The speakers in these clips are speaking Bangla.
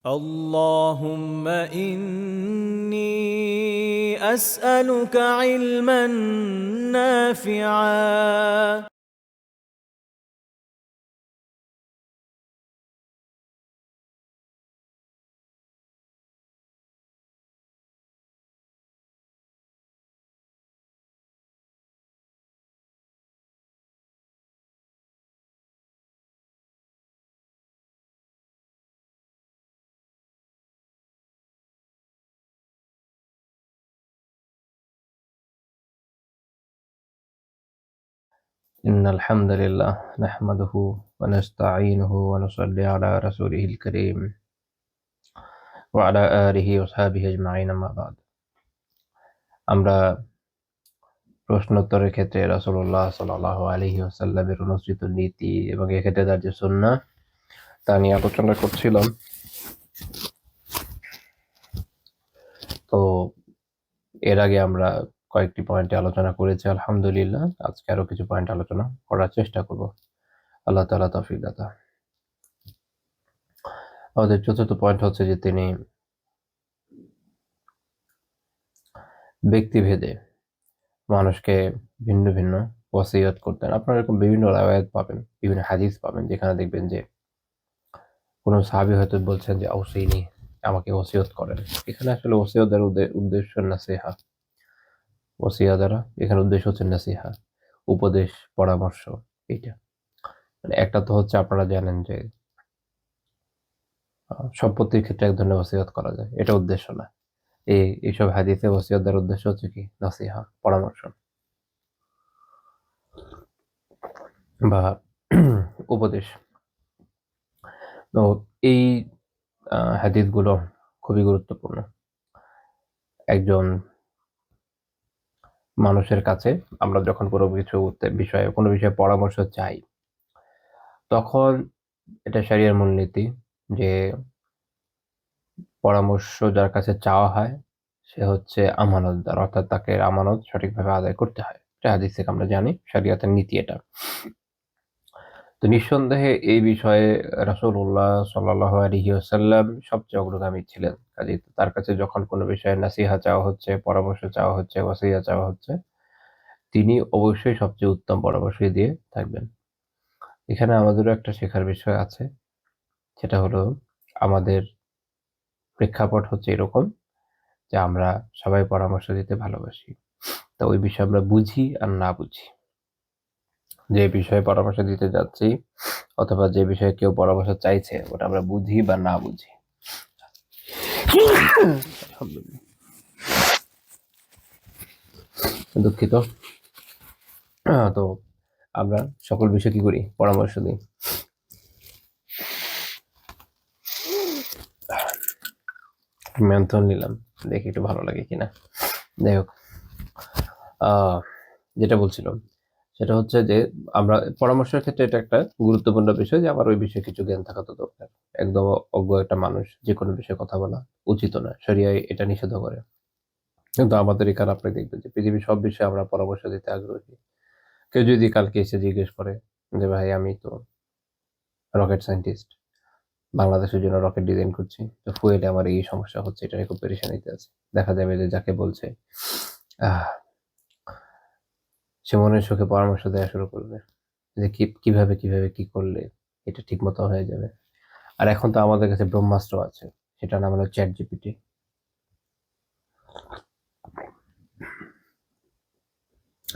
اللهم إني أسألك علما نافعا إن الحمد لله نحمده ونستعينه ونصلي على رسوله الكريم وعلى آله وصحبه أجمعين أما بعد আমরা প্রশ্নোত্তরের ক্ষেত্রে রাসূলুল্লাহ সাল্লাল্লাহু আলাইহি ওয়াসাল্লামের অনুসৃত নীতি এবং এক্ষেত্রে তার যে সুন্নাহ তা নিয়ে আলোচনা করছিলাম। তো এর আগে আমরা কয়েকটি পয়েন্টে আলোচনা করেছি আলহামদুলিল্লাহ। আজকে আরো কিছু পয়েন্ট আলোচনা করার চেষ্টা করব। আল্লাহ তাআলা তৌফিক দাতা। আমাদের চতুর্থ পয়েন্ট হচ্ছে যে তিনি ব্যক্তিভেদে মানুষকে ভিন্ন ভিন্ন ওসিয়ত করতেন। আপনারা এরকম বিভিন্ন রাওয়ায়াত পাবেন, বিভিন্ন হাদিস পাবেন যেখানে দেখবেন যে কোনো সাহাবী হয়তো বলছেন যে আওসিনি, আমাকে ওসিয়ত করেন। এখানে আসলে ওসিয়ত দ্বারা উদ্দেশ্য নাসিহা। ওসিয়া দ্বারা এখানে উদ্দেশ্য হচ্ছে নাসিহা, উপদেশ, পরামর্শ। এইটা মানে একটা তো হচ্ছে আপনারা জানেন যে সম্পত্তির ক্ষেত্রে এক ধরনের ওসিয়ত করা যায়, এটা উদ্দেশ্য না। এইসব হাদিসে ওসিয়ত দ্বারা উদ্দেশ্য হচ্ছে কি নাসিহা, পরামর্শ বা উপদেশ। তো এই হাদিসগুলো খুবই গুরুত্বপূর্ণ। একজন মানুষের কাছে আমরা যখন কোনো বিষয়ে পরামর্শ চাই, তখন এটা শরিয়ার মূলনীতি যে পরামর্শ যার কাছে চাওয়া হয় সে হচ্ছে আমানতদার, অর্থাৎ তাকে আমানত সঠিকভাবে আদায় করতে হয়। এটা হাদিস থেকে আমরা জানি, শরিয়তের নীতি এটা। তো নিঃসন্দেহে এই বিষয়ে রাসূলুল্লাহ সাল্লাল্লাহু আলাইহি ওয়াসাল্লাম সবচেয়ে অগ্রগামী ছিলেন। কাজেই তার কাছে যখন কোনো বিষয়ে নাসিহা চাওয়া হচ্ছে, পরামর্শ চাওয়া হচ্ছে, ওসিয়া চাওয়া হচ্ছে, তিনি অবশ্যই সবচেয়ে উত্তম পরামর্শই দিয়ে থাকবেন। এখানে আমাদেরও একটা শেখার বিষয় আছে, সেটা হলো আমাদের প্রেক্ষাপট হচ্ছে এরকম যে আমরা সবাই পরামর্শ দিতে ভালোবাসি। তো ওই বিষয়ে আমরা বুঝি আর না বুঝি। যে বিষয়ে পরামর্শ দিতে যাচ্ছি অথবা যে বিষয়ে কেউ পরামর্শ চাইছে ওটা আমরা বুঝি বা না বুঝি। আলহামদুলিল্লাহ, দুঃখিত। তো আমরা সকল বিষয়ে কি করি? পরামর্শ দিই। মেন্থন নিলাম, দেখি একটু ভালো লাগে কিনা। যাই হোক, যেটা বলছিলাম সেটা হচ্ছে যে আমরা পরামর্শের ক্ষেত্রে এটা একটা গুরুত্বপূর্ণ বিষয় যে আমার ওই বিষয়ে কিছু জ্ঞান থাকা তো দরকার। একদম অজ্ঞ একটা মানুষ যে কোনো বিষয়ে কথা বলা উচিত না, শরিয়ায় এটা নিষেধ করে। কিন্তু আমাদের এখানে আপনি দেখবেন যে পৃথিবীর সব বিষয়ে আমরা পরামর্শ দিতে আগ্রহী। কেউ যদি কালকে এসে জিজ্ঞেস করে যে ভাই আমি তো রকেট সায়েন্টিস্ট, বাংলাদেশের জন্য রকেট ডিজাইন করছি, তো ফুয়েলে আমার এই সমস্যা হচ্ছে, এটা নিয়ে খুব পেরেশানিতে আছে। দেখা যাবে যে যাকে বলছে আহ সে মনের সুখে পরামর্শ দেওয়া শুরু করবে যে কিভাবে কি করলে এটা ঠিক মতো হয়ে যাবে। আর এখন তো আমাদের কাছে ব্রহ্মাস্ত্র আছে, সেটা নাম হলো চ্যাট জিপিটি।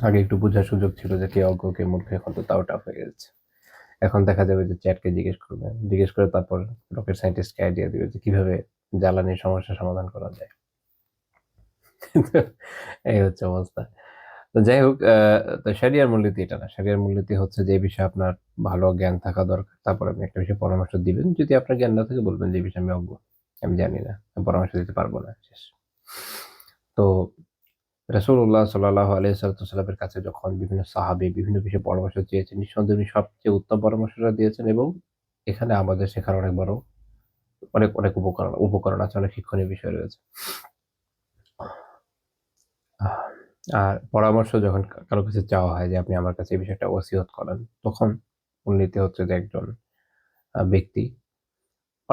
আগে একটু বোঝার সুযোগ ছিল যে কে অজ্ঞ কে মূর্খ, এখন তো তাও টাফ হয়ে গেছে। এখন দেখা যাবে যে চ্যাটকে জিজ্ঞেস করে তারপর রকেট সায়েন্টিস্টকে আইডিয়া দিবে যে কিভাবে জ্বালানির সমস্যা সমাধান করা যায়। এই হচ্ছে অবস্থা। তো যাই হোক, তো শরিয়ার মূলনীতি এটা না। শরিয়ার মূলনীতি হচ্ছে যে বিষয়ে আপনার ভালো জ্ঞান থাকা দরকার। তারপর আপনি একটা বিষয়ে পরামর্শ দিবেন। যদি আপনার জ্ঞান না থাকে বলবেন যে এই বিষয়ে আমি অজ্ঞ, আমি জানি না, আমি পরামর্শ দিতে পারবো না, শেষ। তো রাসূলুল্লাহ সাল্লাল্লাহু আলাইহি ওয়াসাল্লামের কাছে যখন বিভিন্ন সাহাবী বিভিন্ন বিষয়ে পরামর্শ চেয়েছেন, নিঃসন্দেহে উনি সবচেয়ে উত্তম পরামর্শটা দিয়েছেন। এবং এখানে আমাদের শেখার অনেক বড় অনেক উপকরণ আছে, অনেক শিক্ষণীয় বিষয় রয়েছে। আহ আর পরামর্শ যখন কারো কাছে চাওয়া হয় যে আপনি আমার কাছে এই বিষয়টা ওসিয়ত করেন, তখন মূলনীতি হচ্ছে যে একজন ব্যক্তি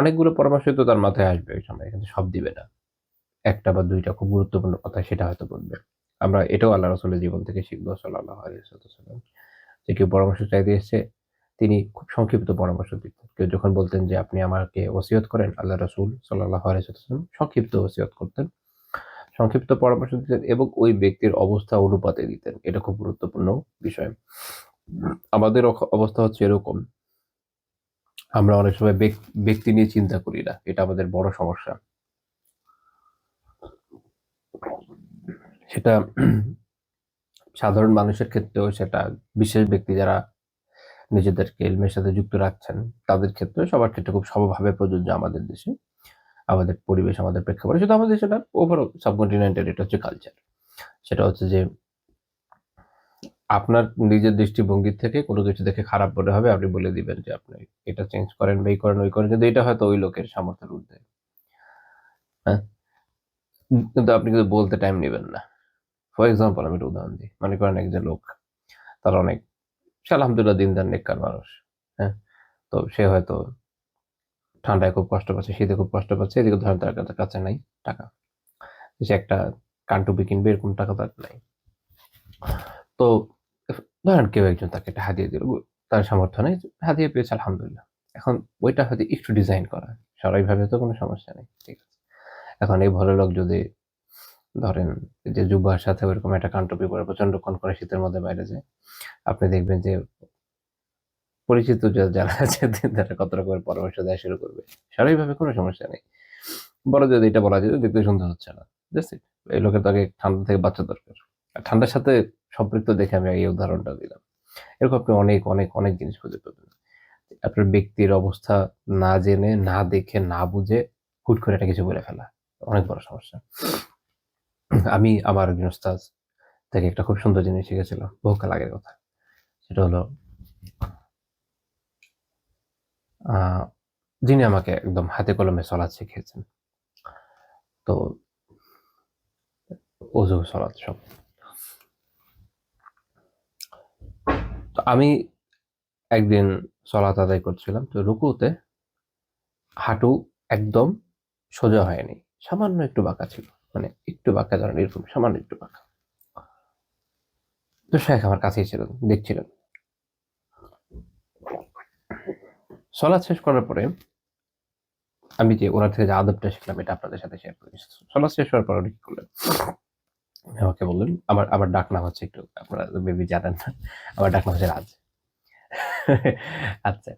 অনেকগুলো পরামর্শ তো তার মাথায় আসবে ওই সময়, কিন্তু সব দিবে না। একটা বা দুইটা খুব গুরুত্বপূর্ণ কথা সেটা হয়তো বলবে। আমরা এটাও আল্লাহ রাসূলের জীবন থেকে শিখবো সাল্লাল্লাহু আলাইহি ওয়াসাল্লাম। যে কেউ পরামর্শ চাইতে এসছে, তিনি খুব সংক্ষিপ্ত পরামর্শ দিতেন। কেউ যখন বলতেন যে, "আপনি আমাকে ওসিয়ত করেন", আল্লাহ রাসূল সাল্লাল্লাহু আলাইহি ওয়াসাল্লাম সংক্ষিপ্ত ওসিয়ত করতেন। সংক্ষিপ্ত পরামর্শ দিতেন এবং ওই ব্যক্তির অবস্থা অনুপাতে দিতেন। এটা খুব গুরুত্বপূর্ণ বিষয়। আমাদের অবস্থা হচ্ছে এরকম, আমরা অনেক সময় ব্যক্তি নিয়ে চিন্তা করি না। এটা আমাদের বড় সমস্যা। সেটা সাধারণ মানুষের ক্ষেত্রেও, সেটা বিশেষ ব্যক্তি যারা নিজেদেরকে ইলমের সাথে যুক্ত রাখছেন, তাদের ক্ষেত্রে, সবার ক্ষেত্রে খুব সমভাবে প্রযোজ্য আমাদের দেশে। আমাদের পরিবেশ, আমাদের প্রেক্ষাপটে, শুধু আমাদের দেশে না, ওভারঅল সাবকন্টিনেন্টাল এটা হচ্ছে কালচার। সেটা হচ্ছে যে আপনার নিজের দৃষ্টিভঙ্গি থেকে কোনো কিছু দেখে খারাপ মনে হবে, আপনি বলে দিবেন যে আপনি এটা চেঞ্জ করেন বা এই করেন, ওই করেন। কিন্তু এটা হয়তো ওই লোকের সামর্থ্যের ঊর্ধ্বে। হ্যাঁ? কিন্তু আপনি কিন্তু বলতে টাইম নিবেন না। ফর এক্সাম্পল আমি একটা উদাহরণ দিই। মনে করেন একজন লোক, তার অনেক, সে আলহামদুলিল্লাহ দিনদার নেককার মানুষ। হ্যাঁ? তো সে হয়তো ঠান্ডায় খুব কষ্ট পাচ্ছে, শীতে খুব কষ্ট পাচ্ছে। এদিকে ধরেন তার কাছে নাই টাকা। সে একটা কানটুপি কিনবে, এরকম টাকা তার নাই। তো ধরেন কেউ একজন তাকে একটা হাদিয়া দিল। তার সামর্থ্য নেই। হাদিয়া পেয়েছে আলহামদুলিল্লাহ। এখন ওইটা হয়তো একটু ডিজাইন করা। স্বাভাবিকভাবে তো কোনো সমস্যা নেই। ঠিক আছে। এখন এই ভদ্রলোক যদি ধরেন যে জুব্বার সাথে ওইরকম একটা কানটুপি পরে প্রচন্ড কনকনে শীতের মধ্যে বাইরে যায়, আপনি দেখবেন যে পরিচিত যারা আছে তারা কত রকমের পরামর্শ দেওয়া শুরু করবে। স্বাভাবিকভাবে কোনো সমস্যা নেই। বড় যদি এটা বলা যায়, দেখতে সুন্দর হচ্ছে না। That's it. এই লোকের তো আগে ঠান্ডা থেকে বাঁচা দরকার। আর ঠান্ডার সাথে সম্পৃক্ত দেখে আমি এই উদাহরণটা দিলাম। এরকম আপনি অনেক, অনেক, অনেক জিনিস খুঁজে পাবেন। আপনার ব্যক্তির অবস্থা না জেনে, না দেখে, না বুঝে হুট করে একটা কিছু বলে ফেলা। অনেক বড় সমস্যা। আমি আমার একজন ওস্তাদ থেকে একটা খুব সুন্দর জিনিস শিখেছিলাম বহুকাল আগের কথা। সেটা হলো আ যিনি আমাকে একদম হাতে কলমে সলাত শিখিয়েছেন। তো ওযু, সলাত সব। তো আমি একদিন সলাত আদায় করছিলাম। তো রুকুতে হাঁটু একদম সোজা হয়নি। সামান্য একটু বাঁকা ছিল। মানে একটু বাঁকা, ধরেন এরকম সামান্য একটু বাঁকা। তো শায়েখ আমার কাছেই ছিলেন, দেখছিলেন। সলাৎ শেষ করার পরে আমি যে ওনার থেকে যে আদবটা শিখলাম, এটা আপনাদের সাথে শেয়ার করি। সলাৎ শেষ হওয়ার পর উনি কি করলেন? উনি আমাকে বললেন, আমার আমার ডাক নাম হচ্ছে, একটু আপনারা মেবি জানেন না। আমার ডাক নাম হচ্ছে রাজ। আচ্ছা।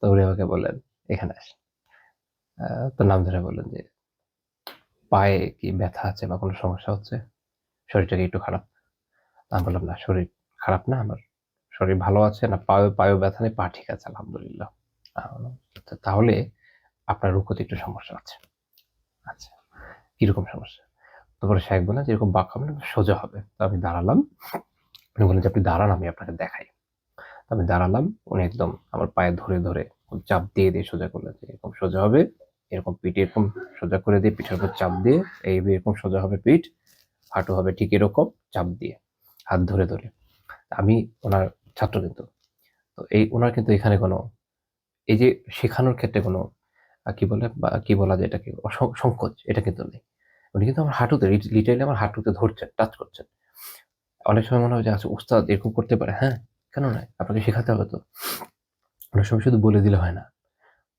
তো উনি আমাকে বললেন, "এখানে আস।" তো নাম ধরে বললেন যে, "পায়ে কি ব্যথা আছে বা কোনো সমস্যা হচ্ছে? শরীরটা কি একটু খারাপ?" আমি বললাম, "না, শরীর খারাপ না। আমার শরীর ভালো আছে। না, পায়েও ব্যথা নেই। পা ঠিক আছে আলহামদুলিল্লাহ।" বললাম, "আচ্ছা, তাহলে আপনার রুকুতে একটু সমস্যা আছে।" "আচ্ছা, কিরকম সমস্যা?" তারপরে শায়েখ বললেন যে, "এরকম বাঁকা হবে না, সোজা হবে।" তো আমি দাঁড়ালাম। উনি বললেন যে, "আপনি দাঁড়ান, আমি আপনাকে দেখাই।" তো আমি দাঁড়ালাম। উনি একদম আমার পায়ে ধরে, ধরে চাপ দিয়ে, দিয়ে সোজা করলেন যে, "এরকম সোজা হবে। এরকম পিঠে এরকম সোজা করে দিয়ে পিঠের উপর চাপ দিয়ে, এরকম সোজা হবে পিঠ। হাঁটু হবে ঠিক এরকম চাপ দিয়ে, হাত ধরে, ধরে।" আমি ওনার ছাত্র কিন্তু। তো উনার কিন্তু এখানে কোনো, এই যে শেখানোর ক্ষেত্রে কোনো কি বলে বা কি বলা যায় এটাকে, সংকোচ এটা কিন্তু নেই। উনি কিন্তু আমার হাঁটুতে, লিটারেলি আমার হাঁটুতে ধরছেন, টাচ করছেন। অনেক সময় মনে হয় যে আচ্ছা উস্তাদ এরকম করতে পারে। হ্যাঁ, কেন নয়? আপনাকে শেখাতে হবে তো। অনেক সময় শুধু বলে দিলে হয় না।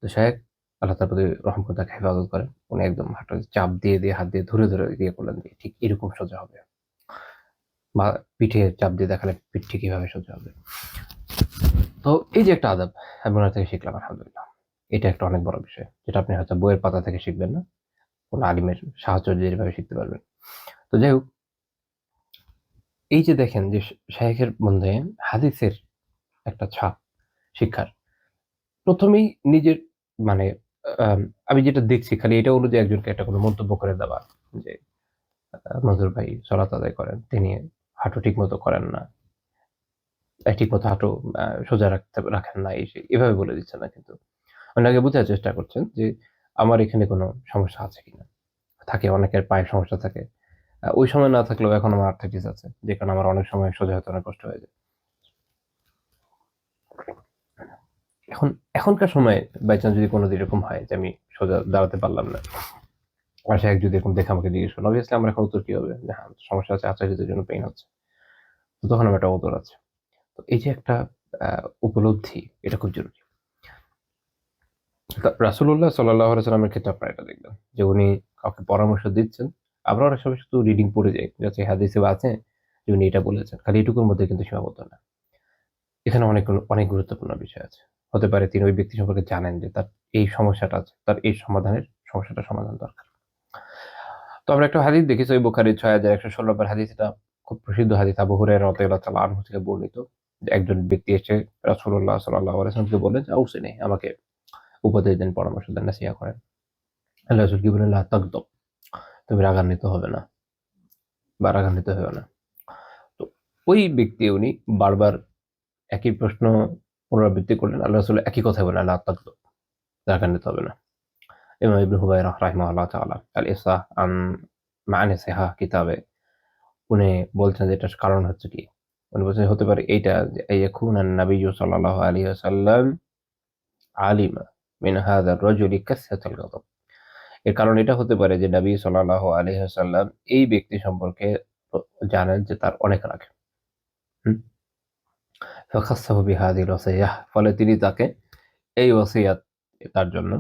তো শায়েখ, আল্লাহ তার প্রতি রহম করে তাকে হেফাজত করেন। উনি একদম হাঁটুতে চাপ দিয়ে, দিয়ে হাত দিয়ে ধরে, ধরে ইয়ে করলেন যে ঠিক এরকম সোজা হবে। বা পিঠে চাপ দিয়ে দেখালেন পিঠ ঠিক এভাবে সোজা হবে। তো এই যে একটা আদব আমি ওনার থেকে শিখলাম আলহামদুলিল্লাহ। এটা একটা অনেক বড় বিষয়। যেটা আপনি হয়তো বইয়ের পাতা থেকে শিখবেন না। কোন আলিমের সাহায্য দিয়ে এভাবে শিখতে পারবেন। তো যাই হোক, এই যে দেখেন যে শায়েখের মধ্যে হাদিসের একটা ছাপ, শিক্ষার। ১ম এই নিজের মানে আম আমি যেটা দেখছি খালি এটা অনুযায়ী একজনকে একটা কোনো মন্তব্য করে দেওয়া যে, "মঞ্জুর ভাই সলাত আদায় করেন। তিনি হাঁটু ঠিকমতো করেন না। ঠিকমতো হাঁটু সোজা রাখেন না।" এই সেই এভাবে বলে দিচ্ছেন না কিন্তু। ওনাকে বোঝার চেষ্টা করছেন যে আমার এখানে কোনো সমস্যা আছে কিনা। থাকে অনেকের পায়ের সমস্যা থাকে। ওই সময় না থাকলেও এখন আমার আর্থ্রাইটিস আছে। যে কারণে আমার অনেক সময় সোজা হতে অনেক কষ্ট হয়ে যায়। এখন এখনকার সময় বাই চান্স যদি কোনোদিন এরকম হয় যে আমি সোজা দাঁড়াতে পারলাম না, আর সে যদি এরকম দেখে আমাকে জিজ্ঞেস করলো, অবভিয়াসলি আমার এখন উত্তর কি হবে যে হ্যাঁ সমস্যা আছে, আর্থ্রাইটিসের জন্য পেইন হচ্ছে। তো তখন আমার একটা উত্তর আছে। তো এই যে একটা উপলব্ধি, এটা খুব জরুরি। রাসূলুল্লাহ সাল্লাল্লাহু আলাইহি ওয়াসাল্লামের ক্ষেত্রে আপনারা এটা দেখবেন যে উনি কাউকে পরামর্শ দিচ্ছেন। আমরা অনেক সময় শুধু রিডিং পড়ে যাই, যাচ্ছে হাদিসে আছে যে উনি এটা বলেছেন, খালি এটুকুর মধ্যে কিন্তু সীমাবদ্ধ না। এখানে অনেক অনেক গুরুত্বপূর্ণ বিষয় আছে। হতে পারে তিনি ওই ব্যক্তি সম্পর্কে জানেন যে তার এই সমস্যাটা আছে, তার এই সমস্যাটার সমাধান দরকার। তো আমরা একটা হাদিস দেখি সহিহ বুখারীর ৬১১৬ নম্বর হাদিস। এটা খুব প্রসিদ্ধ হাদিস, আবু হুরায়রা রাদিয়াল্লাহু তাআলা আনহু থেকে বর্ণিত যে একজন ব্যক্তি এসে রাসূলুল্লাহ সাল্লাল্লাহু আলাইহি ওয়াসাল্লামকে বললেন যে আউসিনি, আমাকে উপদেশ দেন, পরামর্শ দেন, নসিহত করেন। আল্লাহ রাসূল কি বললেন, লা তাগদাব, তুমি রাগান্বিত হবে না বা রাগান্বিত হইও না। তো ওই ব্যক্তি উনি বারবার একই প্রশ্ন পুনরাবৃত্তি করলেন। আল্লাহ রাসূল একই কথা বললেন, লা তাগদাব, রাগান্বিত হবে না। ইমাম ইবনে হুবায়রা রাহিমাহুল্লাহ তাআলা আল ইসহাহ আন মাআনি সিহাহ কিতাবে উনি বলছেন যে এটার কারণ হচ্ছে কি? উনি বলছেন হতে পারে এইটা যে আইয়াকুনা নাবিয়্যু সাল্লাল্লাহু আলাইহি ওয়াসাল্লাম আলিমা মিন হাযা আর-রাজুলি কাসরাতাল গাদাব। এর কারণ এটা হতে পারে যে নবী সাল্লাল্লাহু আলাইহি ওয়াসাল্লাম এই ব্যক্তি সম্পর্কে জানেন যে তার অনেক রাগ। হুম? ফাখাসসাহু বিহাযিহিল ওসিয়্যাহ, ফলে তিনি তাকে এই ওসিয়াত তার জন্য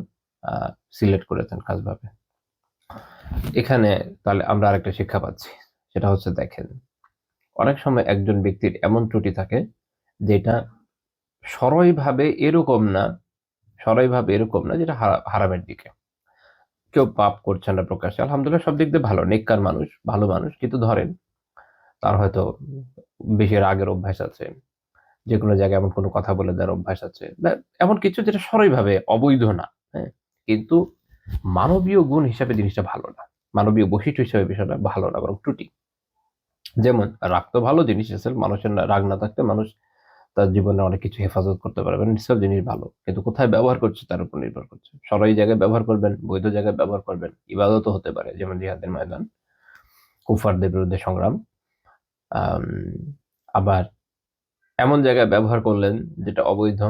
সিলেক্ট করেছেন খাসভাবে। এখানে তাহলে আমরা আরেকটা শিক্ষা পাচ্ছি। সেটা হচ্ছে দেখেন, অনেক সময় একজন ব্যক্তির এমন ত্রুটি থাকে যেটা সরাইভাবে এরকম না যেটা হারামের দিকে। কেউ পাপ করছে না প্রকাশ্যে। আলহামদুলিল্লাহ সব দিক দিয়ে ভালো। নেককার মানুষ, ভালো মানুষ। কিন্তু ধরেন তার হয়তো বেশি রাগের অভ্যাস আছে। যেকোনো জায়গায় এমন কোনো কথা বলে দেওয়ার অভ্যাস আছে। বা এমন কিছু যেটা সরাইভাবে অবৈধ না। হ্যাঁ? কিন্তু মানবীয় গুণ হিসাবে জিনিসটা ভালো না। মানবীয় বৈশিষ্ট্য হিসেবে বিষয়টা ভালো না, বরং ত্রুটি। যেমন রাগ তো ভালো জিনিস, মানুষের রাগ না থাকলে মানুষ তার জীবনে অনেক কিছু হেফাজত করতে পারবেন। এসব জিনিস ভালো। কিন্তু কোথায় ব্যবহার করছে তার উপর নির্ভর করছে। সরাই জায়গায় ব্যবহার করবেন, বৈধ জায়গায় ব্যবহার করবেন। ইবাদতও হতে পারে। যেমন জিহাদের ময়দান, কুফারদের বিরুদ্ধে সংগ্রাম। আম আবার এমন জায়গায় ব্যবহার করলেন যেটা অবৈধ,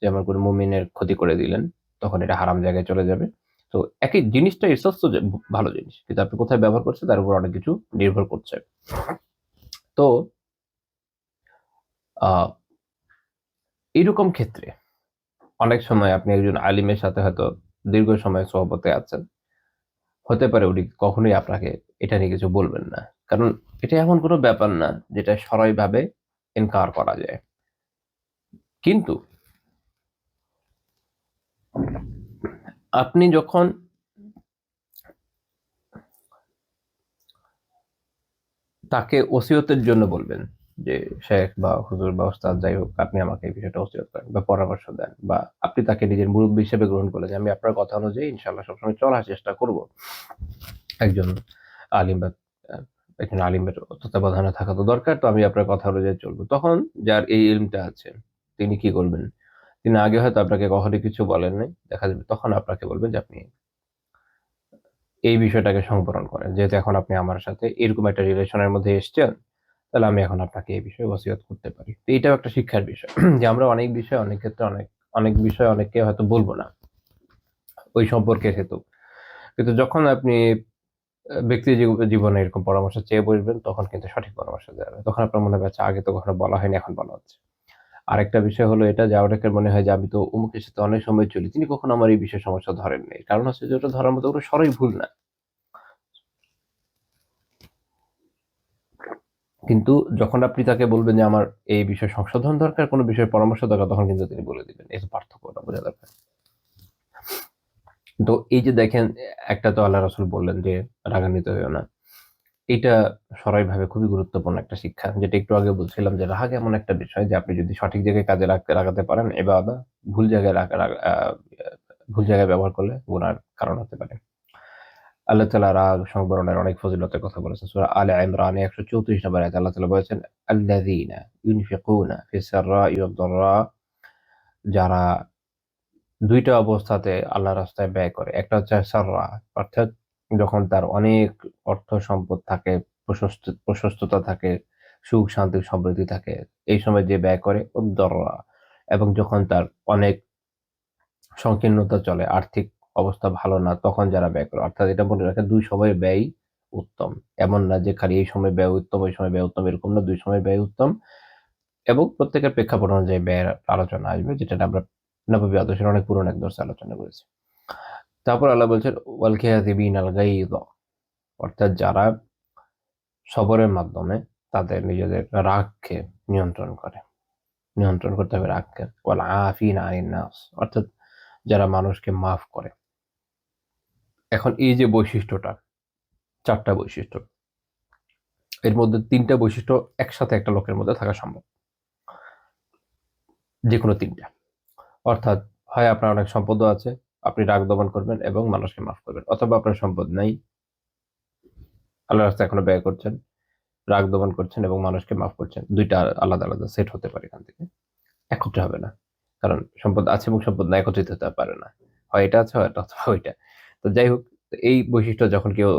যেমন করে মুমিনের ক্ষতি করে দিলেন, তখন এটা হারাম জায়গায় চলে যাবে। তো একই জিনিসটা ইটসেলফ তো ভালো জিনিস। কিন্তু আপনি কোথায় ব্যবহার করছেন তার উপর অনেক কিছু নির্ভর করছে। তো আ এইরকম ক্ষেত্রে অনেক সময় আপনি একজন আলিমের সাথে হয়তো দীর্ঘ সময় সোহবতে আছেন। হতে পারে উনি কখনোই আপনাকে এটা নিয়ে কিছু বলবেন না। কারণ এটা এমন কোনো ব্যাপার না যেটা সরাইভাবে ইনকার করা যায়। কিন্তু আপনি যখন তাকে ওসিয়তের জন্য বলবেন যে, শেখ বা হুজুর বা ওস্তাদ যাই হোক, আপনি আমাকে এই বিষয়টা ওসিয়ত করেন বা পরামর্শ দেন, বা আপনি তাকে নিজের মুরুব্বি হিসেবে গ্রহণ করলেন যে, আমি আপনার কথা অনুযায়ী ইনশাআল্লাহ সবসময় চলার চেষ্টা করব। একজন আলিম বা আ একজন আলিমের তত্ত্বাবধানে থাকা তো দরকার। তো আমি আপনার কথা অনুযায়ী চলব। তখন যার এই ইলমটা আছে তিনি কি করবেন? তিনি আগে হয়তো আপনাকে কখনোই কিছু বলেন নাই। দেখা যাবে তখন আপনাকে বলবেন যে আপনি এই বিষয়টাকে সংবরণ করেন। যেহেতু এখন আপনি আমার সাথে এরকম একটা রিলেশন এর মধ্যে এসছেন, তাহলে আমি এখন আপনাকে এই বিষয়ে ওসিয়ত করতে পারি। তো এটাও একটা শিক্ষার বিষয়। যে আমরা অনেক বিষয় অনেক ক্ষেত্রে অনেক বিষয় অনেককে হয়তো বলব না। ওই সম্পর্কের হেতু। কিন্তু যখন আপনি ব্যক্তি জীবনে এরকম পরামর্শ চেয়ে বসবেন, তখন কিন্তু সঠিক পরামর্শ দেয়া হবে। তখন আপনার মনে হবে আচ্ছা আগে তো কখনো বলা হয়নি, এখন বলা হচ্ছে। আরেকটা বিষয় হলো এটা যে অনেকের মনে হয় যে আমি তো অমুকের সাথে অনেক সময় চলি। তিনি কখনো আমার এই বিষয়ে সমস্যা ধরেন নাই। কারণ হচ্ছে যে ওটা ধরার মতো কোনো সরাই ভুল না। কিন্তু যখন আপনি তাকে বলবেন যে আমার এই বিষয়ে সংশোধন দরকার, কোনো বিষয়ে পরামর্শ দরকার, তখন কিন্তু তিনি বলে দিবেন। এই যে পার্থক্যটা বোঝা দরকার। তো এই যে দেখেন একটা তো আল্লাহ রাসূল বললেন যে রাগান্বিত হইও না। এইটা সরাইভাবে খুবই গুরুত্বপূর্ণ একটা শিক্ষা। যেটা একটু আগে বলছিলাম যে রাগ এমন একটা বিষয় যে আপনি যদি সঠিক জায়গায় কাজে লাগাতে পারেন, ইবাদা ভুল জায়গায় রাগ রাগ আ ভুল জায়গায় ব্যবহার করলে গুনার কারণ হতে পারে। আল্লাহ তাআলা রাগ সংবরণের অনেক ফজিলতের কথা বলেছেন। সূরা আলে ইমরান ১৩৪ নম্বর আয়াতে আল্লাহ তাআলা বলেছেন, "আল্লাযীনা ইউনফিকুনা ফিস সাররাই ওয়াদ দাররা", যারা ২ টা অবস্থাতে আল্লাহর রাস্তায় ব্যয় করে। একটা হচ্ছে সাররা, অর্থাৎ যখন তার অনেক অর্থ সম্পদ থাকে, প্রশস্ততা থাকে, সুখ শান্তি সমৃদ্ধি থাকে। এই সময় যে ব্যয় করে উদ-দররা, এবং যখন তার অনেক সংকীর্ণতা চলে, আর্থিক অবস্থা ভালো না, তখন যারা ব্যয় করে। অর্থাৎ এটা মনে রাখে, দুই সময়ের ব্যয় উত্তম। এমন না যে খালি এই সময় ব্যয় উত্তম, ওই সময় ব্যয় উত্তম, এরকম না। দুই সময় ব্যয় উত্তম এবং প্রত্যেকের প্রেক্ষাপট অনুযায়ী ব্যয়ের আলোচনা আসবে, যেটা আমরা নববী আদর্শের অনেক পুরনো এক দর্শে আলোচনা করেছি। তারপর আল্লাহ বলছেন ওয়াল কাযিবিন আল গাইয, অর্থাৎ যারা সবরের মাধ্যমে তাদের নিজেদের রাগকে নিয়ন্ত্রণ করে। নিয়ন্ত্রণ করতে হবে রাগকে। ওয়াল আফিনা আনিন নাস, অর্থাৎ যারা মানুষকে মাফ করে। এখন এই যে বৈশিষ্ট্যটা, চারটা বৈশিষ্ট্য, এর মধ্যে তিনটা বৈশিষ্ট্য একসাথে একটা লোকের মধ্যে থাকা সম্ভব, যে কোনো তিনটা। অর্থাৎ হয় আপনার অনেক সম্পদও আছে, আপনি রাগ দমন করবেন এবং মানুষকে মাফ করবেন, অথবা আপনার সম্পদ নাই, আল্লাহর রাস্তায় এখনো ব্যয় করছেন, রাগ দমন করছেন এবং মানুষকে মাফ করছেন। দুইটা আলাদা আলাদা সেট হতে পারে, এখান থেকে একত্রে হবে না। কারণ সম্পদ আছে এবং সম্পদ না একত্রিত হতে পারে না, হয় এটা আছে, হয় এটা অথবা ওইটা। তো যাই হোক, এই বৈশিষ্ট্য যখন কেউ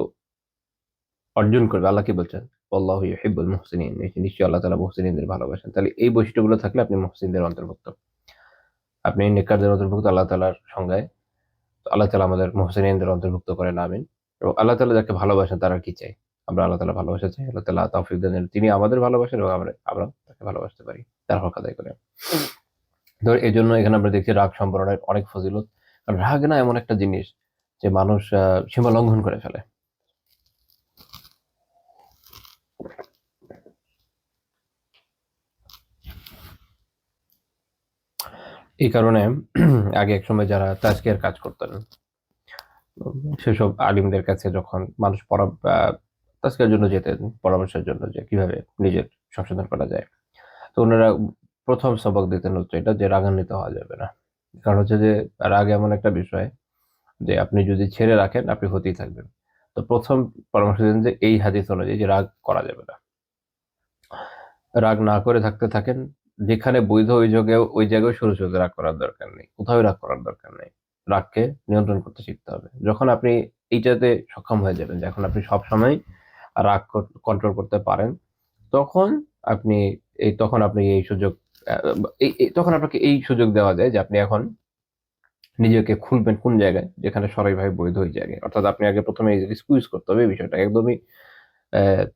অর্জন করবে, আল্লাহ কি বলছেন, আল্লাহু ইউহিব্বুল মুহসিনিন, নিশ্চয়ই আল্লাহ তাআলা মুহসিনদের ভালোবাসেন। তাহলে এই বৈশিষ্ট্যগুলো থাকলে আপনি মুহসিনদের অন্তর্ভুক্ত, আপনি নেককারদের অন্তর্ভুক্ত আল্লাহ তাআলার সংজ্ঞায়। তো আল্লাহ তাআলা আমাদের মুহসিনদের অন্তর্ভুক্ত করেন, আমিন। এবং আল্লাহ তাআলা যাকে ভালোবাসেন তারা কি চাই, আমরা আল্লাহ তাআলা ভালোবাসা চাই। আল্লাহ তাআলা তৌফিক দেন যেন তিনি আমাদের ভালোবাসেন এবং আমরা তাকে ভালোবাসতে পারি, তার হক আদায় করে। তো এই জন্য এখানে আমরা দেখছি রাগ সম্বরণের অনেক ফজিলত। কারণ রাগ না এমন একটা জিনিস যে মানুষ সীমা লঙ্ঘন করে ফেলে। এই কারণে আগে এক সময় যারা তাজকিয়ার কাজ করতেন, সেসব আলিমদের কাছে যখন মানুষ তাজকিয়ার জন্য যেতেন, পরামর্শের জন্য যে কিভাবে নিজের সংশোধন করা যায়, তো ওনারা প্রথম সবক দিতেন হচ্ছে এটা, যে রাগান্বিত হওয়া যাবে না। কারণ হচ্ছে যে রাগ এমন একটা বিষয় যে আপনি যদি ছেড়ে রাখেন আপনি হতেই থাকবেন। তো প্রথম পরামর্শ দিতেন যে এই হাদিস অনুযায়ী যে রাগ করা যাবে না, রাগ না করে থাকতে থাকেন। যেখানে বৈধ ওই জায়গায় সরু সরু রাগ করার দরকার নেই, কোথাও রাগ করার দরকার নেই। রাগকে নিয়ন্ত্রণ করতে শিখতে হবে। যখন আপনি এইটাতে সক্ষম হয়ে যাবেন, যে এখন আপনি সবসময় রাগ কন্ট্রোল করতে পারেন, তখন আপনি তখন আপনি এই সুযোগ তখন আপনাকে এই সুযোগ দেওয়া যায় যে আপনি এখন নিজেকে খুলবেন কোন জায়গায়, যেখানে সরাইভাবে বৈধ ওই জায়গায়। অর্থাৎ আপনি আগে প্রথমে স্কুইজ করতে হবে এই বিষয়টা, একদমই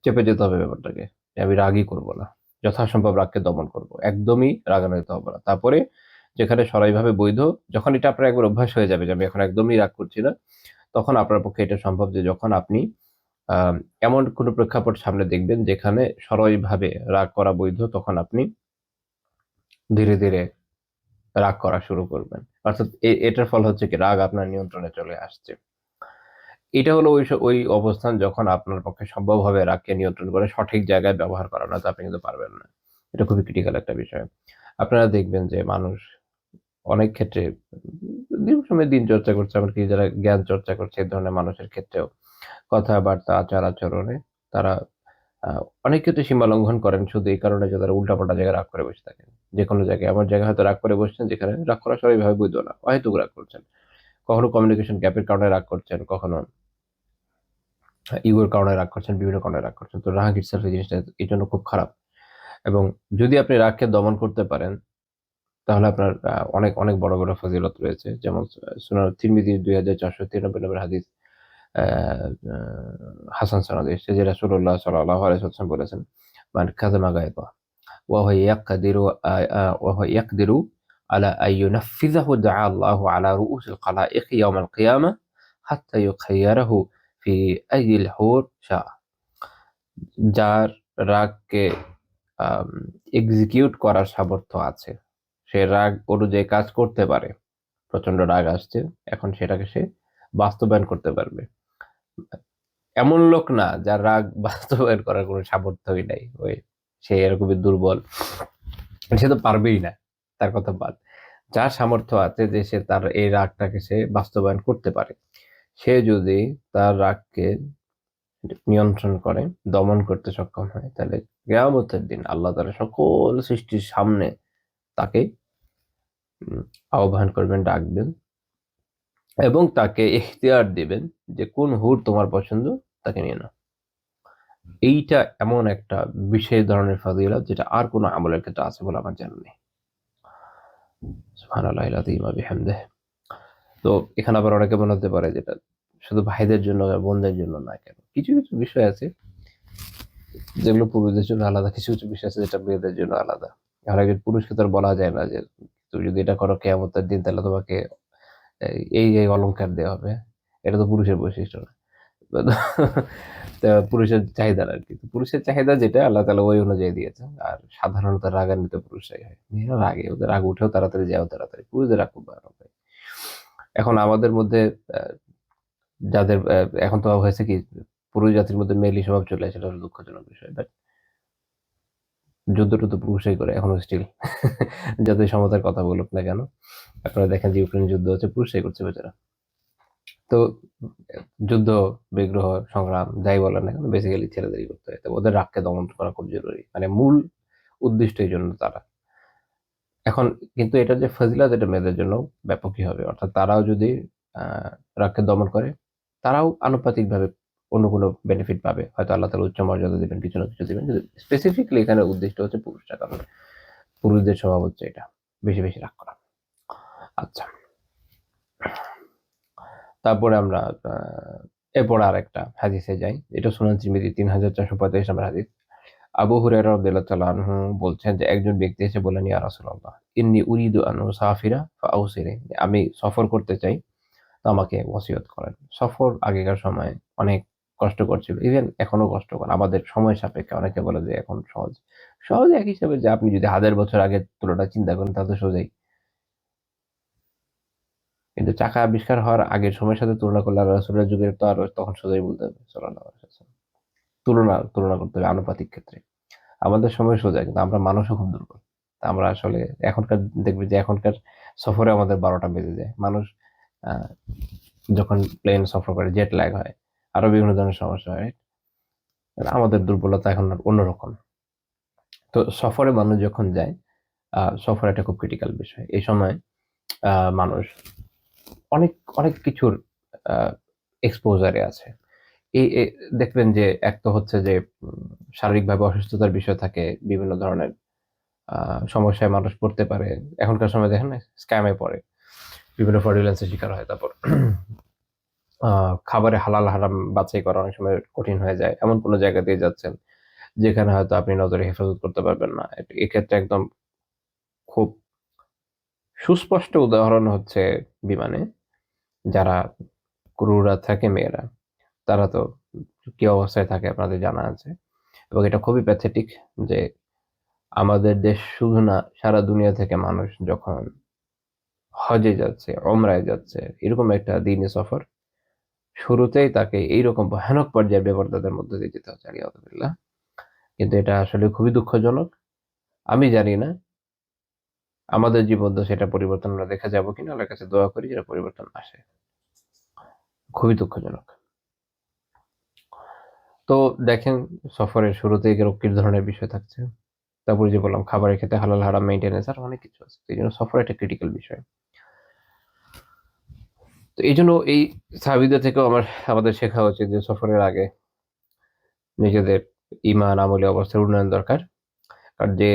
চেপে যেতে হবে ব্যাপারটাকে, যে আমি রাগই করব না, যথাসম্ভব রাগকে দমন করব, একদমই রাগান্বিত হবো না। তারপরে যেখানে সরাইভাবে বৈধ, যখন এটা আপনার একবার অভ্যাস হয়ে যাবে যে আমি এখন একদমই রাগ করছি না, তখন আপনার পক্ষে এটা সম্ভব যে যখন আপনি এমন কোনো প্রেক্ষাপট সামনে দেখবেন যেখানে সরাইভাবে রাগ করা বৈধ, তখন আপনি ধীরে ধীরে রাগ করা শুরু করবেন। অর্থাৎ এটার ফল হচ্ছে কি, রাগ আপনার নিয়ন্ত্রণে চলে আসছে। এটা হলো ওই অবস্থান যখন আপনার পক্ষে সম্ভব হবে রাগকে নিয়ন্ত্রণ করে সঠিক জায়গায় ব্যবহার করা, না তো আপনি কিন্তু পারবেন না। এটা খুবই ক্রিটিক্যাল একটা বিষয়। আপনারা দেখবেন যে মানুষ অনেক ক্ষেত্রে দীর্ঘ সময় দিন চর্চা করছে, এমনকি যারা জ্ঞান চর্চা করছে, এই ধরনের মানুষের ক্ষেত্রেও কথাবার্তা, আচার-আচরণে তারা অনেক ক্ষেত্রে সীমা লঙ্ঘন করেন শুধু এই কারণে যে তারা উল্টাপাল্টা জায়গায় রাগ করে বসে থাকেন। যেকোনো জায়গায়, এমন জায়গায় হয়তো রাগ করে বসছেন যেখানে রাগ করা স্বাভাবিকভাবে বৈধ না, অহেতুক রাগ করছেন। কখনো কমিউনিকেশন গ্যাপের কারণে রাগ করছেন, কখনো ইগোর কারণে রাগ করছেন, বিভিন্ন কারণে রাগ করছেন। তো রাগ ইটসেলফ এই জিনিসটা এই জন্য খুব খারাপ। এবং যদি আপনি রাগকে দমন করতে পারেন, তাহলে আপনার অনেক অনেক বড় বড় ফজিলত রয়েছে। যেমন সুনান তিরমিজি 2493 নম্বর হাদিস, হাসান সনদে এসেছে যে রাসূলুল্লাহ সাল্লাল্লাহু আলাইহি ওয়াসাল্লাম বলেছেন, মান কাযামা গায়তা ওয়া হুয়া ইয়াকদিরু আলা আন ইউনাফফিযাহু দাআ আল্লাহু আলা রুউসিল খালাইক ইয়াওমাল কিয়ামাহ হাত্তা ইউখায়্যারাহু ফি আইয়িল হুর শাআ। যার রাগকে এক্সিকিউট করার সামর্থ্য আছে, সে রাগ অনুযায়ী কাজ করতে পারে। প্রচন্ড রাগ আসছে, এখন সেটাকে সে বাস্তবায়ন করতে পারবে। এমন লোক না যার রাগ বাস্তবায়ন করার কোনো সামর্থ্যই নাই, সে এরকমই দুর্বল, সে তো পারবেই না, তার কথা বাদ। যার সামর্থ্য আছে যে সে তার এই রাগটাকে সে বাস্তবায়ন করতে পারে, সে যদি তার রাগকে নিয়ন্ত্রণ করে, দমন করতে সক্ষম হয়, তাহলে কিয়ামতের দিন আল্লাহ তাআলা সকল সৃষ্টির সামনে তাকে আহ্বান করবেন, ডাকবেন এবং তাকে ইখতিয়ার দিবেন যে কোন হুর তোমার পছন্দ, তাকে নিয়ে নাও। এইটা এমন একটা বিশেষ ধরনের ফজিলত যেটা আর কোনো আমলের ক্ষেত্রে আছে বলে আমার জানা নেই। সুবহানাল্লাহিল আযীম ওয়া বিহামদিহি। তো এখানে আবার অনেকে মনে হতে পারে যেটা শুধু ভাইদের জন্য বা বোনদের জন্য না কেন। কিছু, কিছু বিষয় আছে যেগুলো পুরুষদের জন্য আলাদা, কিছু, কিছু বিষয় আছে যেটা মেয়েদের জন্য আলাদা। আর একজন পুরুষকে তো আর বলা যায় না যে তুমি যদি এটা করো কিয়ামতের দিন তাহলে তোমাকে এই অলংকার দেওয়া হবে। এটা তো পুরুষের বৈশিষ্ট্য না। তো পুরুষের চাহিদা আরকি। পুরুষের চাহিদা যেটা আল্লাহ তাআলা ওই অনুযায়ী দিয়েছেন। আর সাধারণত রাগান্বিত পুরুষরাই হয়। মেয়েরা রাগে, ওদের রাগ উঠেও তাড়াতাড়ি যায়ও তাড়াতাড়ি। পুরুষদের রাগ খুব ভয়ানক হয়। এখন আমাদের মধ্যে আ যাদের এখন তো হয়েছে কি পুরুষ জাতির মধ্যে মেয়েলি স্বভাব চলে আসে, এটা হলো দুঃখজনক বিষয়। বাট যুদ্ধ-টুদ্ধ পুরুষরাই করে এখনো স্টিল। যতই সমতার কথা বলুক না কেন। আপনারা দেখেন যে ইউক্রেন যুদ্ধ হচ্ছে পুরুষরাই করছে বেচারা। তো যুদ্ধ, বিগ্রহ, সংগ্রাম যাই বলেন না কেন বেসিক্যালি ছেলেদেরই করতে হয়। তো ওদের রাগকে দমন করা খুব জরুরি। মানে মূল উদ্দিষ্ট এইজন্য তারা। এখন কিন্তু এটার যে ফজিলত এটা মেয়েদের জন্য ব্যাপকই হবে। অর্থাৎ তারাও যদি আ রাগকে দমন করে, তারাও আনুপাতিকভাবে অন্য কোনো বেনিফিট পাবে। হয়তো আল্লাহ তাআলা উচ্চ মর্যাদা দিবেন, কিছু না কিছু দিবেন। কিন্তু স্পেসিফিকলি এখানে উদ্দিষ্ট হচ্ছে পুরুষরা। কারণ পুরুষদের স্বভাব হচ্ছে এটা। বেশি, বেশি রাগ করা। আচ্ছা। তারপরে আমরা এরপরে আরেকটা হাদিসে যাই। এটা সুনান তিরমিজি ৩৪৪৫ নম্বর হাদিস। আবু হুরায়রা রাদিয়াল্লাহু তাআলা আনহু বলছেন যে একজন ব্যক্তি এসে বললেন, ইয়া রাসূলুল্লাহ ইন্নী উরিদু আন উসাফিরা ফাআউসিনি। আমি সফর করতে চাই, তো আমাকে ওসিয়ত করেন। সফর আগেকার সময়ে অনেক কষ্টকর ছিল। ইভেন এখনো কষ্টকর। আমাদের সময় সাপেক্ষে অনেকে বলে যে এখন সহজ। সহজ এক হিসেবে যে আপনি যদি ১০০০ বছর আগের তুলনায় চিন্তা করেন তাহলে তো সোজাই। কিন্তু চাকা আবিষ্কার হওয়ার আগের সময়ের সাথে তুলনা করলে আল্লাহ রাসূলের যুগের তো আর তখন সোজাই বলতে হবে সাল্লাল্লাহু আলাইহি ওয়াসাল্লাম। তুলনা করতে হবে আনুপাতিক ক্ষেত্রে। আমাদের সময় সোজা কিন্তু আমরা মানুষও খুব দুর্বল। আমরা আসলে এখনকার দেখবেন যে এখনকার সফরে আমাদের ১২টা বেজে যায়। মানুষ আ যখন প্লেন সফর করে জেট ল্যাগ হয়। আরো বিভিন্ন ধরনের সমস্যা হয়। আমাদের দুর্বলতা এখন অন্যরকম। তো সফরে মানুষ যখন যায়, সফর একটা খুব ক্রিটিক্যাল বিষয়। এই সময় আ মানুষ অনেক, অনেক কিছুর আ এক্সপোজার এ আছে। এ দেখবেন যে এক তো হচ্ছে যে শারীরিকভাবে অসুস্থতার বিষয় থাকে। বিভিন্ন ধরনের আ সমস্যায় মানুষ পড়তে পারে। এখনকার সময় দেখেন না স্ক্যাম এ পড়ে। বিভিন্ন fraudulence এর শিকার হয়। তারপর আ খাবারে হালাল হারাম বাছাই করা অনেক সময় কঠিন হয়ে যায়। এমন কোন জায়গা দিয়ে যাচ্ছেন, যেখানে হয়তো আপনি নজরে হেফাজত করতে পারবেন না। এক্ষেত্রে একদম খুব সুস্পষ্ট উদাহরণ হচ্ছে বিমানে যারা ক্রুরা থাকে মেয়েরা, তারা তো কি অবস্থায় থাকে আপনাদের জানা আছে। এবং এটা খুবই প্যাথেটিক যে আমাদের দেশ শুধু না সারা দুনিয়া থেকে মানুষ যখন হজে যাচ্ছে, ওমরায় যাচ্ছে, এরকম একটা দিনী সফর, শুরুতেই তাকে এইরকম ভয়ানক পর্যায়ের বিপর্যয়ের মধ্য দিয়ে যেতে হচ্ছে। আলিয়াযুবিল্লাহ। কিন্তু এটা আসলে খুবই দুঃখজনক। আমি জানি না আমাদের জীবদ্দশায় সেটা পরিবর্তন আমরা দেখা যাবো কিনা। আল্লাহর কাছে দোয়া করি যেন পরিবর্তন আসে। খুবই দুঃখজনক। তো দেখেন সফরের শুরুতেই এরকম কি ধরনের বিষয় থাকছে। তারপরে যে বললাম খাবারের ক্ষেত্রে হালাল হারাম মেইনটেন্যান্স আরো অনেক কিছু আছে। এইজন্য সফর একটা ক্রিটিক্যাল বিষয়। তো এইজন্য এই সাহাবীদের থেকেও আমাদের শেখা উচিত যে সফরের আগে নিজেদের ঈমান, আমলী অবস্থার উন্নয়ন দরকার। আর যে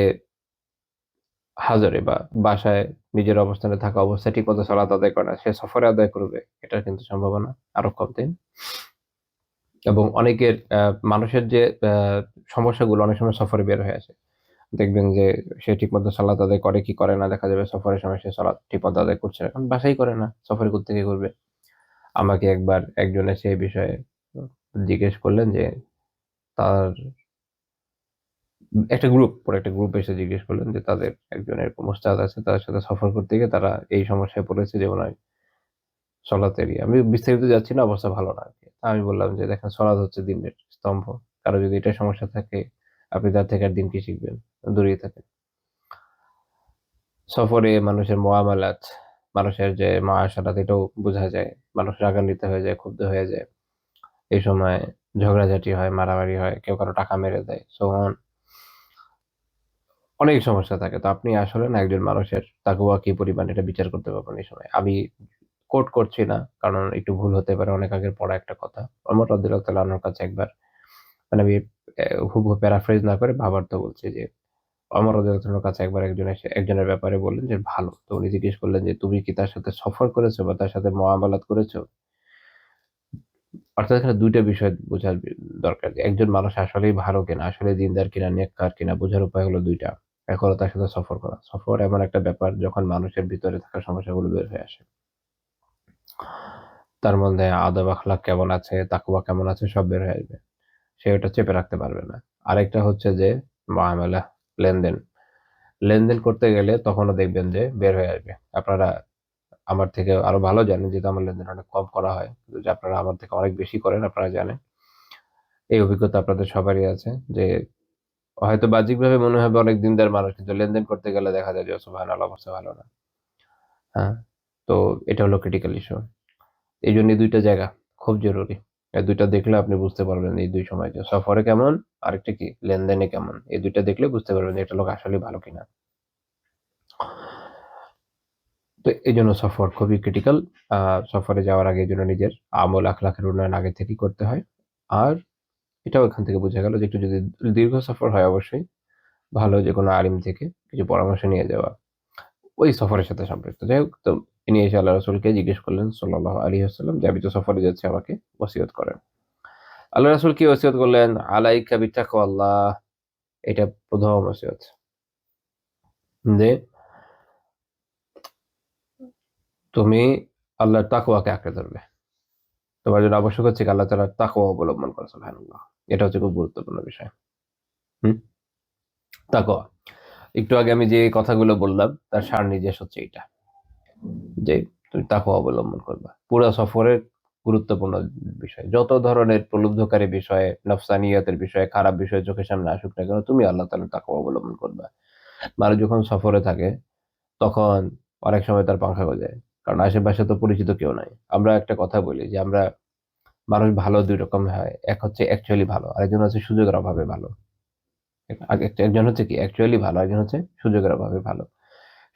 হাজারে বা বাসায় নিজের অবস্থানে থাকা অবস্থায় ঠিকমতো সালাত আদায় করে না, সে সফরে আদায় করবে। এটার কিন্তু সম্ভাবনা আরো কম, তাই না? এবং অনেকের মানুষের যে সমস্যাগুলো অনেক সময় সফরে বের হয়ে আসে। দেখবেন যে সে ঠিকমতো সালাত আদায় করে কি করে না দেখা যাবে সফরের সময় সে সালাত ঠিকমতো আদায় করছে না। কারণ বাসায় করে না। সফরে কোত্থেকে করবে? আমাকে একবার একজন এসে এই বিষয়ে জিজ্ঞেস করলেন যে তার পরে একটা গ্রুপ এসে জিজ্ঞেস করলেন যে তাদের একজন এরকম ওস্তাদ আছে তাদের সাথে সফর করতে গিয়ে তারা এই সমস্যায় পড়েছে যে উনার সলাতেরই। আমি বিস্তারিত যাচ্ছি না, অবস্থা ভালো না আরকি। আমি বললাম যে দেখেন সলাত হচ্ছে দ্বীনের স্তম্ভ। কারো যদি এটা সমস্যা থাকে আপনি তার থেকে আর দ্বীন কি শিখবেন? দূরেই থাকেন। সফরে মানুষের মুআমালাত, মানুষের যে মুআশারাত এটাও বোঝা যায়। মানুষ রাগান্বিত হয়ে যায়, ক্ষুব্ধ হয়ে যায়। এই সময় ঝগড়াঝাটি হয়, মারামারি হয়, কেউ কারো টাকা মেরে দেয়। So on. অনেক সমস্যা থাকে। তো আপনি আসলে না একজন মানুষের তাকওয়া কি পরিমাণ এটা বিচার করতে পারবেন এই সময়। আমি কোট করছি না। কারণ একটু ভুল হতে পারে। অনেক আগের পড়া একটা কথা। ওমর রাদিয়াল্লাহু তাআলা আনহুর কাছে একবার মানে আমি হুবহু প্যারাফ্রেজ না করে ভাবার্থ বলছি যে আমার রাদিয়াল্লাহু কাছে একবার একজন এসে একজনের ব্যাপারে বললেন যে ভালো। তো উনি জিজ্ঞেস করলেন যে, "তুমি কি তার সাথে সফর করেছো বা তার সাথে মুআমালাত করেছো?" অর্থাৎ এখানে ২ টা বিষয় বোঝার দরকার যে একজন মানুষ আসলেই ভালো কিনা, আসলে দিনদার কিনা, নেককার কিনা বোঝার উপায় হলো ২ টা। এক হলো তার সাথে সফর করা। সফর এমন একটা ব্যাপার যখন মানুষের ভিতরে থাকা সমস্যাগুলো বের হয়ে আসে। তার মধ্যে আদব আখলাক কেমন আছে, তাকওয়া কেমন আছে সব বের হয়ে আসবে। সে ওটা চেপে রাখতে পারবে না। আরেকটা হচ্ছে যে মুআমালা, লেনদেন। লেনদেন করতে গেলে তখনও দেখবেন যে বের হয়ে আসবে। আপনারা আমার থেকে আরো ভালো জানেন যেহেতু আমার লেনদেন অনেক কম করা হয়। কিন্তু যে আপনারা আমার থেকে অনেক বেশি করেন আপনারা জানেন। এই অভিজ্ঞতা আপনাদের সবারই আছে যে হয়তো বাহ্যিকভাবে মনে হবে অনেক দিনদার মানুষ কিন্তু লেনদেন করতে গেলে দেখা যায় যে সুবহানাল্লাহ অবস্থা ভালো না। হ্যাঁ? তো এটা হলো ক্রিটিক্যাল ইস্যু। এইজন্য এই ২ টা জায়গা খুব জরুরি। এই ২ টা দেখলে আপনি বুঝতে পারবেন এই ২ সময় যে সফরে কেমন, আরেকটা কি লেনদেনে কেমন। এই ২ টা দেখলে বুঝতে পারবেন যে এটা লোক আসলেই ভালো কিনা। তো এজন্য সফর খুবই ক্রিটিক্যাল। আ সফরে যাওয়ার আগে এজন্য নিজের আমল আখলাকের উন্নয়ন আগে থেকেই করতে হয়। আর এটাও এখান থেকে বোঝা গেল যে একটু যদি দীর্ঘ সফর হয় অবশ্যই ভালো যেকোনো আলিম থেকে কিছু পরামর্শ নিয়ে যাওয়া। ওই সফরের সাথে সম্পৃক্ত। যাই হোক তো ইনি এসে আল্লাহ রাসূলকে জিজ্ঞেস করলেন সাল্লাল্লাহু আলাইহি ওয়াসাল্লাম যে, "আমি তো সফরে যাচ্ছি আমাকে ওসিয়ত করেন।" আল্লাহ রাসূল কি ওসিয়ত করলেন? "আলাইকা বিত্তাকওয়াল্লাহ" এটা ১ম ওসিয়ত। যে তুমি আল্লাহর তাকওয়াকে আঁকড়ে ধরবে। তোমার জন্য আবশ্যক হচ্ছে কি আল্লাহ তাআলার তাকওয়া অবলম্বন করা। সুবহানাল্লাহ। এটা হচ্ছে খুব গুরুত্বপূর্ণ বিষয়। হুম? তাকওয়া। একটু আগে আমি যে কথাগুলো বললাম তার সারনির্দেশ হচ্ছে এইটা। যে তুমি তাকওয়া অবলম্বন করবা। পুরা সফরের গুরুত্বপূর্ণ বিষয়। যত ধরনের প্রলুব্ধকারী বিষয়, নফসানিয়তের বিষয়, খারাপ বিষয় চোখের সামনে আসুক না কেন, তুমি আল্লাহ তাআলার তাকওয়া অবলম্বন করবা। মানুষ যখন সফরে থাকে, তখন অনেক সময় তার পাংখা গজায়। কারণ আশেপাশে তো পরিচিত কেউ নাই। আমরা একটা কথা বলি যে মানুষ ভালো ২ রকম হয়। এক হচ্ছে অ্যাকচুয়ালি ভালো, আরেকজন হচ্ছে সুযোগের অভাবে ভালো। একজন হচ্ছে কি অ্যাকচুয়ালি ভালো, আরেকজন হচ্ছে সুযোগের অভাবে ভালো।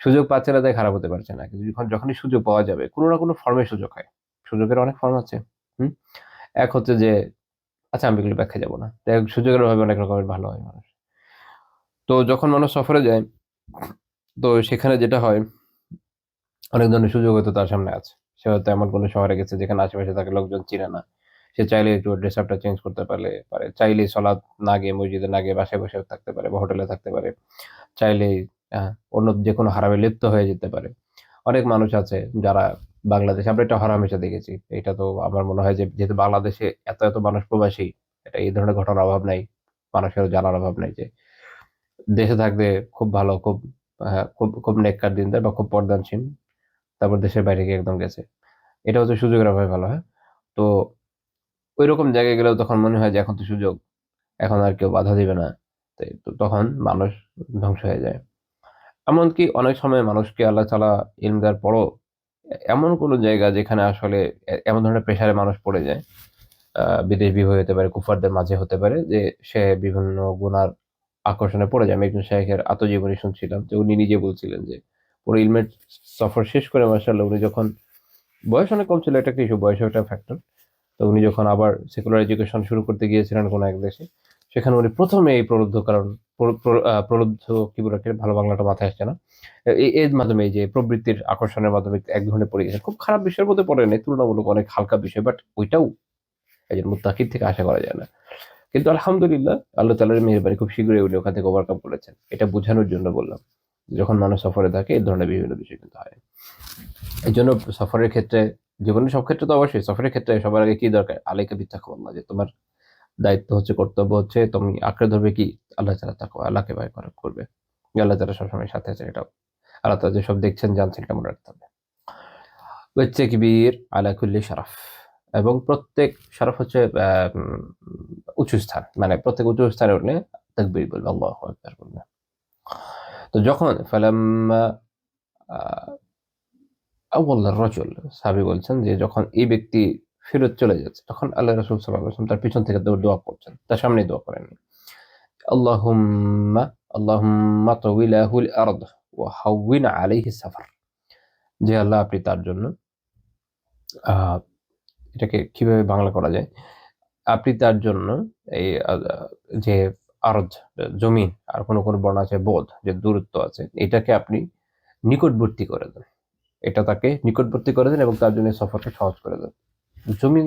সুযোগ পাচ্ছে না তাই খারাপ হতে পারছে না। কিন্তু যখনই সুযোগ পাওয়া যাবে, কোন না কোন ফর্মে সুযোগ হয়। সুযোগের অনেক ফর্ম আছে। হুম? এক হচ্ছে যে আচ্ছা আমি এগুলো ব্যাখ্যায় যাব না। যাই হোক সুযোগের অভাবে অনেক রকমের ভালো হয় মানুষ। তো যখন মানুষ সফরে যায়, তো সেখানে যেটা হয় অনেক ধরনের সুযোগ হয়তো তার সামনে আছে। সে হয়তো এমন কোন শহরে গেছে যেখানে আশেপাশে তাকে লোকজন চিনে না। সে চাইলে একটু ড্রেস আপটা চেঞ্জ করতে পারে। চাইলেই সলাৎ না গিয়ে মসজিদে না গিয়ে বাসায় বসে থাকতে পারে বা হোটেলে থাকতে পারে। চাইলেই আ অন্য যেকোনো হারামে লিপ্ত হয়ে যেতে পারে। অনেক মানুষ আছে যারা বাংলাদেশে আমরা এটা হরহামেশা দেখেছি। এটা তো আমার মনে হয় যে যেহেতু বাংলাদেশে এত মানুষ প্রবাসী, এটা এই ধরনের ঘটনার অভাব নাই। মানুষেরও জানার অভাব নাই যে দেশে থাকতে খুব ভালো, খুব নেককার দিনদার বা খুব পর্দানশীল। তারপর দেশের বাইরে গিয়ে একদম গেছে। এটা হচ্ছে সুযোগের অভাবে ভালো, হ্যাঁ? তো ঐরকম জায়গায় গেলেও তখন মনে হয় যে এখন তো সুযোগ। এখন আর কেউ বাধা দিবে না। তো তখন মানুষ ধ্বংস হয়ে যায়। এমনকি অনেক সময় মানুষকে আল্লাহ তাআলা ইলম দেওয়ার পরও এমন কোন জায়গা যেখানে আসলে এমন ধরনের প্রেশারে মানুষ পড়ে যায়, বিদেশ বিভূঁই হতে পারে, কুফারদের মাঝে হতে পারে যে সে বিভিন্ন গুনার আকর্ষণে পড়ে যায়। আমি একজন শাইখের আত্মজীবনী শুনছিলাম যে উনি নিজে বলছিলেন যে পুরো ইলমের সফর শেষ করে মাশাআল্লাহ উনি যখন বয়স অনেক কম ছিল এটা একটা ইস্যু, বয়সও একটা ফ্যাক্টর। তো উনি যখন আবার সেকুলার এডুকেশন শুরু করতে গিয়েছিলেন কোন এক দেশে, সেখানে উনি ১ম এ এই প্রলুব্ধ কারণ প্র প্র আ প্রলুব্ধ কি বলে এটাকে ভালো বাংলাটা মাথায় আসছে না। এর মাধ্যমে এই যে প্রবৃত্তির আকর্ষণের মাধ্যমে এক ধরনের পড়ে গেছেন। খুব খারাপ বিষয়ের মধ্যে পড়ে নাই, তুলনামূলক অনেক হালকা বিষয়। বাট ওইটাও একজন মুত্তাকির থেকে আশা করা যায় না। কিন্তু আলহামদুলিল্লাহ আল্লাহ তাআলার মেহেরবানি খুব শীঘ্রই উনি ওখান থেকে ওভারকাম করেছেন। এটা বোঝানোর জন্য বললাম। যখন মানুষ সফরে থাকে এই ধরনের বিভিন্ন বিষয় কিন্তু হয়। এজন্য সফরের ক্ষেত্রে জীবনের সব ক্ষেত্রে তো অবশ্যই সফরের ক্ষেত্রে সবার আগে কি দরকার? আলাইকা বিত্তাকওয়াল্লাহ যে তোমার দায়িত্ব হচ্ছে কর্তব্য হচ্ছে তুমি আঁকড়ে ধরবে কি? আল্লাহ তাআলা তাকওয়া আল্লাহকে ভয় করবে। আল্লাহ তাআলা সবসময় সাথে আছেন এটাও। আল্লাহ তাআলা যেসব দেখছেন জানছেন এটা মনে রাখতে হবে। ওয়াত-তাকবীর আলা কুল্লি শারাফ এবং প্রত্যেক শারাফ হচ্ছে উঁচু স্থান। মানে প্রত্যেক উঁচু স্থানে উঠলে তাকবীর বলবে, আল্লাহু আকবার বলবে। তো যখন ফালাম্মা আ আওয়াল্লা রাজুল সাহাবী বলছেন যে যখন এই ব্যক্তি ফেরত চলে যাচ্ছে তখন আল্লাহ রাসূল সাল্লাল্লাহু আলাইহি ওয়াসাল্লাম তার পিছন থেকে দোয়া করছেন। তার সামনেই দোয়া করেননি। আল্লাহুম্মা আল্লাহুম্মা তাওয়িলাহুল আরদ ওয়া হাওয়িন আলাইহি সাফার। যে আল্লাহ আপনি তার জন্য আ এটাকে কিভাবে বাংলা করা যায়? আপনি তার জন্য এই যে আরজ জমিন, আর কোনো কোনো বর্ণ আছে বোধ, যে দূরত্ব আছে, এটাকে আপনি নিকটবর্তী করে দেন, এটা তাকে নিকটবর্তী করে দেন এবং তার জন্য সফরকে সহজ করে দেন। জমিন,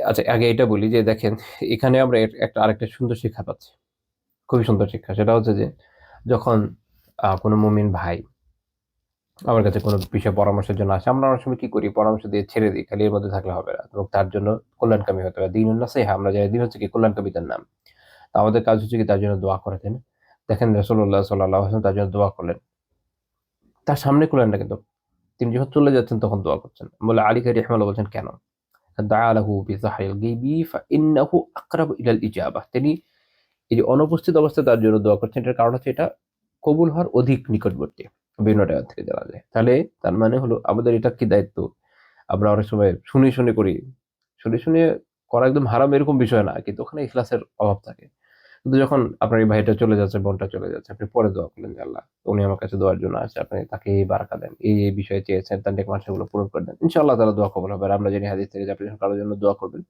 আচ্ছা আগে এটা বলি যে দেখেন, এখানে আমরা আরেকটা সুন্দর শিক্ষা পাচ্ছি, খুবই সুন্দর শিক্ষা। সেটা হচ্ছে যে যখন কোনো মুমিন ভাই আমার কাছে কোনো বিষয়ে পরামর্শের জন্য আসে, আমরা অনেক সময় কি করি, পরামর্শ দিয়ে ছেড়ে দিই, খালি এর মধ্যে থাকলে হবে না, এবং তার জন্য কল্যাণকামী হতে হবে। দিন নাসিহা, আমরা জানি দিন হচ্ছে কি কল্যাণকামিতার নাম। তো আমাদের কাজ হচ্ছে কি তার জন্য দোয়া করে, তাই না? দেখেন রাসূলুল্লাহ সাল্লাল্লাহু আলাইহি ওয়াসাল্লাম তার জন্য দোয়া করলেন, তার সামনে করলেন না কিন্তু, তিনি যখন চলে যাচ্ছেন তখন দোয়া করছেন। বলে আলী কারি রাহিমাহুল্লাহ বলছেন কেন? দাআ লাহু বিযাহরিল গায়বি ফাইন্নাহু আকরাবু ইলাল ইজাবাহ। তিনি এই যে অনুপস্থিত অবস্থায় তার জন্য দোয়া করছেন, এটার কারণ হচ্ছে এটা কবুল হওয়ার অধিক নিকটবর্তী, বিভিন্ন জায়গা থেকে জানা যায়। তাহলে তার মানে হলো আমাদের এটা কি দায়িত্ব, আমরা অনেক সময় শুনে করি, শুনে করা একদম হারাম এরকম বিষয় না, কিন্তু ওখানে ইখলাসের অভাব থাকে। কিন্তু যখন আপনার এই ভাইটা চলে যাচ্ছে, বোনটা চলে যাচ্ছে, আপনি পরে দোয়া করলেন যে আল্লাহ উনি আমার কাছে দোয়ার জন্য আছে, আপনি তাকে এই বারাকা দেন, এই বিষয়ে চেয়েছেন, তার নেক মানসিকগুলো পূরণ করে দেন, ইনশাআল্লাহ তাআলা দোয়া কবুল হবে। আর আমরা জানি হাদিস থেকে যে আপনি যখন কারোর জন্য দোয়া করবেন,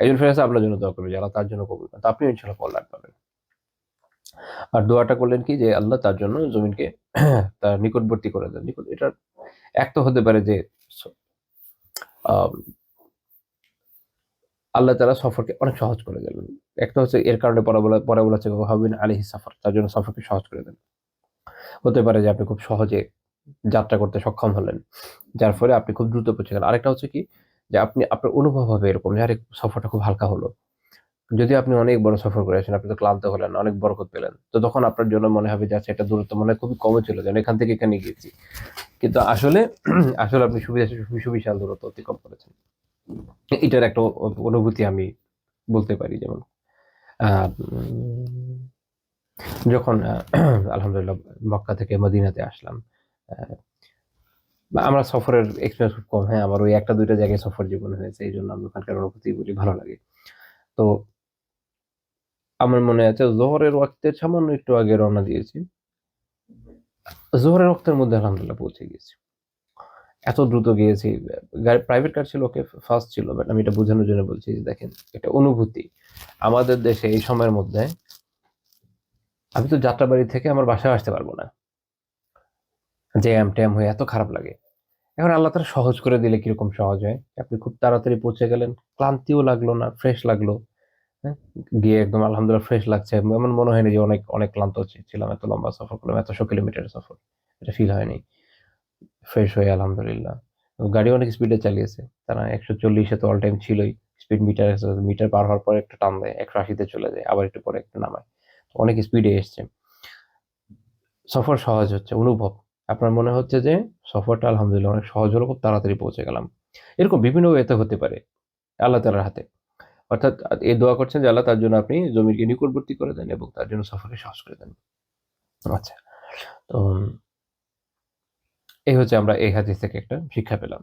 একজন ফেরেশতা আপনার জন্য দোয়া করবে যে আল্লাহ তার জন্য কবুল করেন, তো আপনিও ইনশাআল্লাহ কল্যাণ পাবেন। আর দোয়াটা করলেন কি যে আল্লাহ তার জন্য জমিনকে তার নিকটবর্তী করে দেন। এটার এক তো হতে পারে যে আম আল্লাহ তাআলা সফরকে অনেক সহজ করে দিলেন। একটা হচ্ছে এর কারণে পরে বলা হচ্ছে ওয়াহাবিন আলাইহিস সফর, তার জন্য সফরকে সহজ করে দেন। হতে পারে যে আপনি খুব সহজে যাত্রা করতে সক্ষম হলেন, যার ফলে আপনি খুব দ্রুত পৌঁছে গেলেন। আরেকটা হচ্ছে কি যে আপনার অনুভব হবে এরকম যে আরে সফরটা খুব হালকা হলো। যদি আপনি অনেক বড় সফর করে আসেন, আপনি তো ক্লান্ত হলেন, অনেক বরকত পেলেন। তো তখন আপনার জন্য মনে হবে যে আচ্ছা এটা দূরত্ব মনে হয় খুবই কমে ছিল, যেন এখান থেকে এখানে গিয়েছি। কিন্তু আসলে আসলে আপনি সুবিশাল দূরত্ব অতিক্রম করেছেন। এটার একটা অনুভূতি আমি বলতে পারি। যেমন আ উম যখন আলহামদুলিল্লাহ মক্কা থেকে মদিনাতে আসলাম। আ আমরা সফরের এক্সপেরিয়েন্স খুব কম। হ্যাঁ, আমার ওই ১ টা ২ টা জায়গায় সফর জীবনে হয়েছে। এইজন্য আমি ওখানকার অনুভূতি বলি, ভালো লাগে। তো আমার মনে আছে যোহরের ওয়াক্তের সামান্য একটু আগে রওনা দিয়েছি। যোহরের ওয়াক্তের মধ্যে আলহামদুলিল্লাহ পৌঁছে গেছি। এত দ্রুত গিয়েছি। প্রাইভেট কার ছিল, ওকে ফাস্ট ছিল। বাট আমি এটা বোঝানোর জন্য বলছি যে দেখেন, এটা অনুভূতি। আমাদের দেশে এই সময়ের মধ্যে আমি তো যাত্রাবাড়ি থেকে আমার বাসায় আসতে পারব না। জ্যাম-ট্যাম হয়ে এত খারাপ লাগে। এখন আল্লাহ তাআলা সহজ করে দিলে কিরকম সহজ হয়? আপনি খুব তাড়াতাড়ি পৌঁছে গেলেন। ক্লান্তিও লাগলো না, ফ্রেশ লাগলো। হ্যাঁ? গিয়ে একদম আলহামদুলিল্লাহ ফ্রেশ লাগছে। এমন মনে হয়নি যে অনেক ক্লান্ত ছিলাম। এত লম্বা সফর করলাম, এত ১০০ কিলোমিটারের সফর। এটা ফিল হয়নি। ফ্রেশ হয়ে আলহামদুলিল্লাহ। গাড়ি অনেক স্পিডে চালিয়েছে। তারা ১৪০ এ তো অল টাইম ছিলই। স্পিড মিটার আছে। মিটার পার হওয়ার পরে একটু টান দেয়। ১৮০ তে চলে যায়। আবার একটু পরে একটু নামায়। অনেক স্পিডে এসছে। সফর সহজ হচ্ছে, অনুভব। আপনার মনে হচ্ছে যে সফরটা আলহামদুলিল্লাহ অনেক সহজ হলো, খুব তাড়াতাড়ি পৌঁছে গেলাম। এরকম বিভিন্ন ওয়েতে হতে পারে। আল্লাহ তাআলার হাতে। অর্থাৎ এই দোয়া করছেন যে আল্লাহ তার জন্য আপনি জমিনকে নিকটবর্তী করে দেন এবং তার জন্য সফরকে সহজ করে দেন। আচ্ছা। তো এই হচ্ছে আমরা এই হাদিস থেকে একটা শিক্ষা পেলাম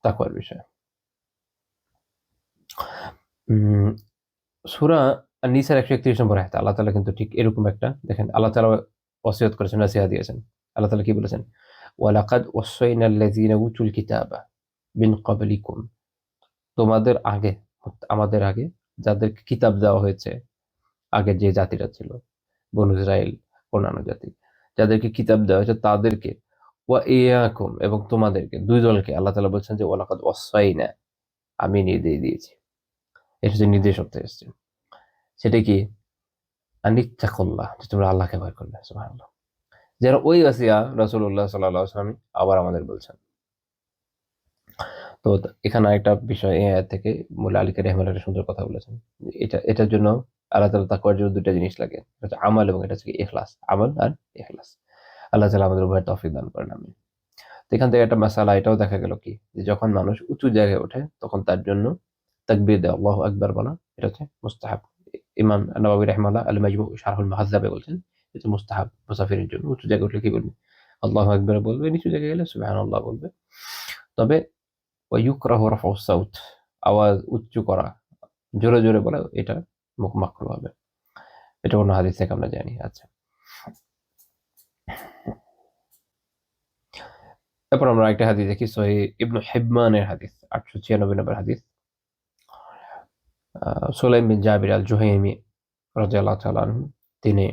তাকওয়ার বিষয়ে। উম সূরা আন-নিসার ১৩১ নম্বর আয়াতে আল্লাহ তাআলা কিন্তু ঠিক এরকম একটা দেখেন, আল্লাহ তাআলা ওসিয়ত করেছেন, নসিহত দিয়েছেন। আল্লাহ তাআলা কি বলেছেন? ওয়ালাকাদ ওয়াসাইনাল লাযিনা উতুল কিতাবা মিন ক্বাবলিকুম, তোমাদের আগে, আমাদের আগে যাদেরকে কিতাব দেওয়া হয়েছে, আগের যে জাতিরা ছিল, বনু ইসরাইল, অন্যান্য জাতি, যাদেরকে কিতাব দেওয়া হয়েছে তাদেরকে, ওয়া ইয়াকুম এবং তোমাদেরকে, ২ দলকে আল্লাহ তাআলা বলছেন যে ওয়ালাকাদ ওয়াসাইনা, আমি নির্দেশ দিয়েছি। এটা হচ্ছে নির্দেশ অর্থে এসছে। সেটা কি? আনিত্তাকুল্লাহ, যে তোমরা আল্লাহকে ভয় করবে। সুবহানাল্লাহ। যারা ওই ওয়াসিয়া রাসূলুল্লাহ সাল্লাল্লাহু আলাইহি ওয়াসাল্লাম আবার আমাদের বলছেন। তো এখানে আরেকটা বিষয় এই আয়াত থেকে মুল্লা আলী কারি রাহিমাহুল্লাহ একটা সুন্দর কথা বলেছেন। এটার জন্য আল্লাহ তাআলা তাকওয়ার জন্য ২ টা জিনিস লাগে। এটা হচ্ছে আমাল এবং এটা হচ্ছে ইখলাস। আমল আর ইখলাস। আল্লাহ তাআলা আমাদের উভয়ের তৌফিক দান করেন, আমিন। তো এখান থেকে একটা মাসআলা এটাও দেখা গেল কি যে যখন মানুষ উঁচু জায়গায় ওঠে তখন তার জন্য তাকবীর দেওয়া, আল্লাহু আকবার বলা, এটা হচ্ছে মুস্তাহাব। ইমাম নাওয়াবী রাহিমাহুল্লাহ আল মাজমু' শারহুল মুহাজ্জাবে বলছেন এটা মুস্তাহাব মুসাফিরের জন্য। উঁচু জায়গায় উঠলে কি বলবে? আল্লাহু আকবার বলবে, নিচু জায়গায় গেলে সুবহানাল্লাহ বলবে। তবে ওয়ায়ুকরাহু রাফউস সাউত, আওয়াজ উচ্চ করা, জোরে বলা, এটা মাকরুহ হবে। এটা অন্য হাদিস থেকে আমরা জানি। আচ্ছা। তারপর আমরা একটা হাদিস দেখি, সহিহ ইবনে হিব্বানের হাদিস, ৮৯৬ নম্বর হাদিস। সুলাইম বিন জাবির আল জুহাইমি রাদিয়াল্লাহু তাআলা আনহু তিনি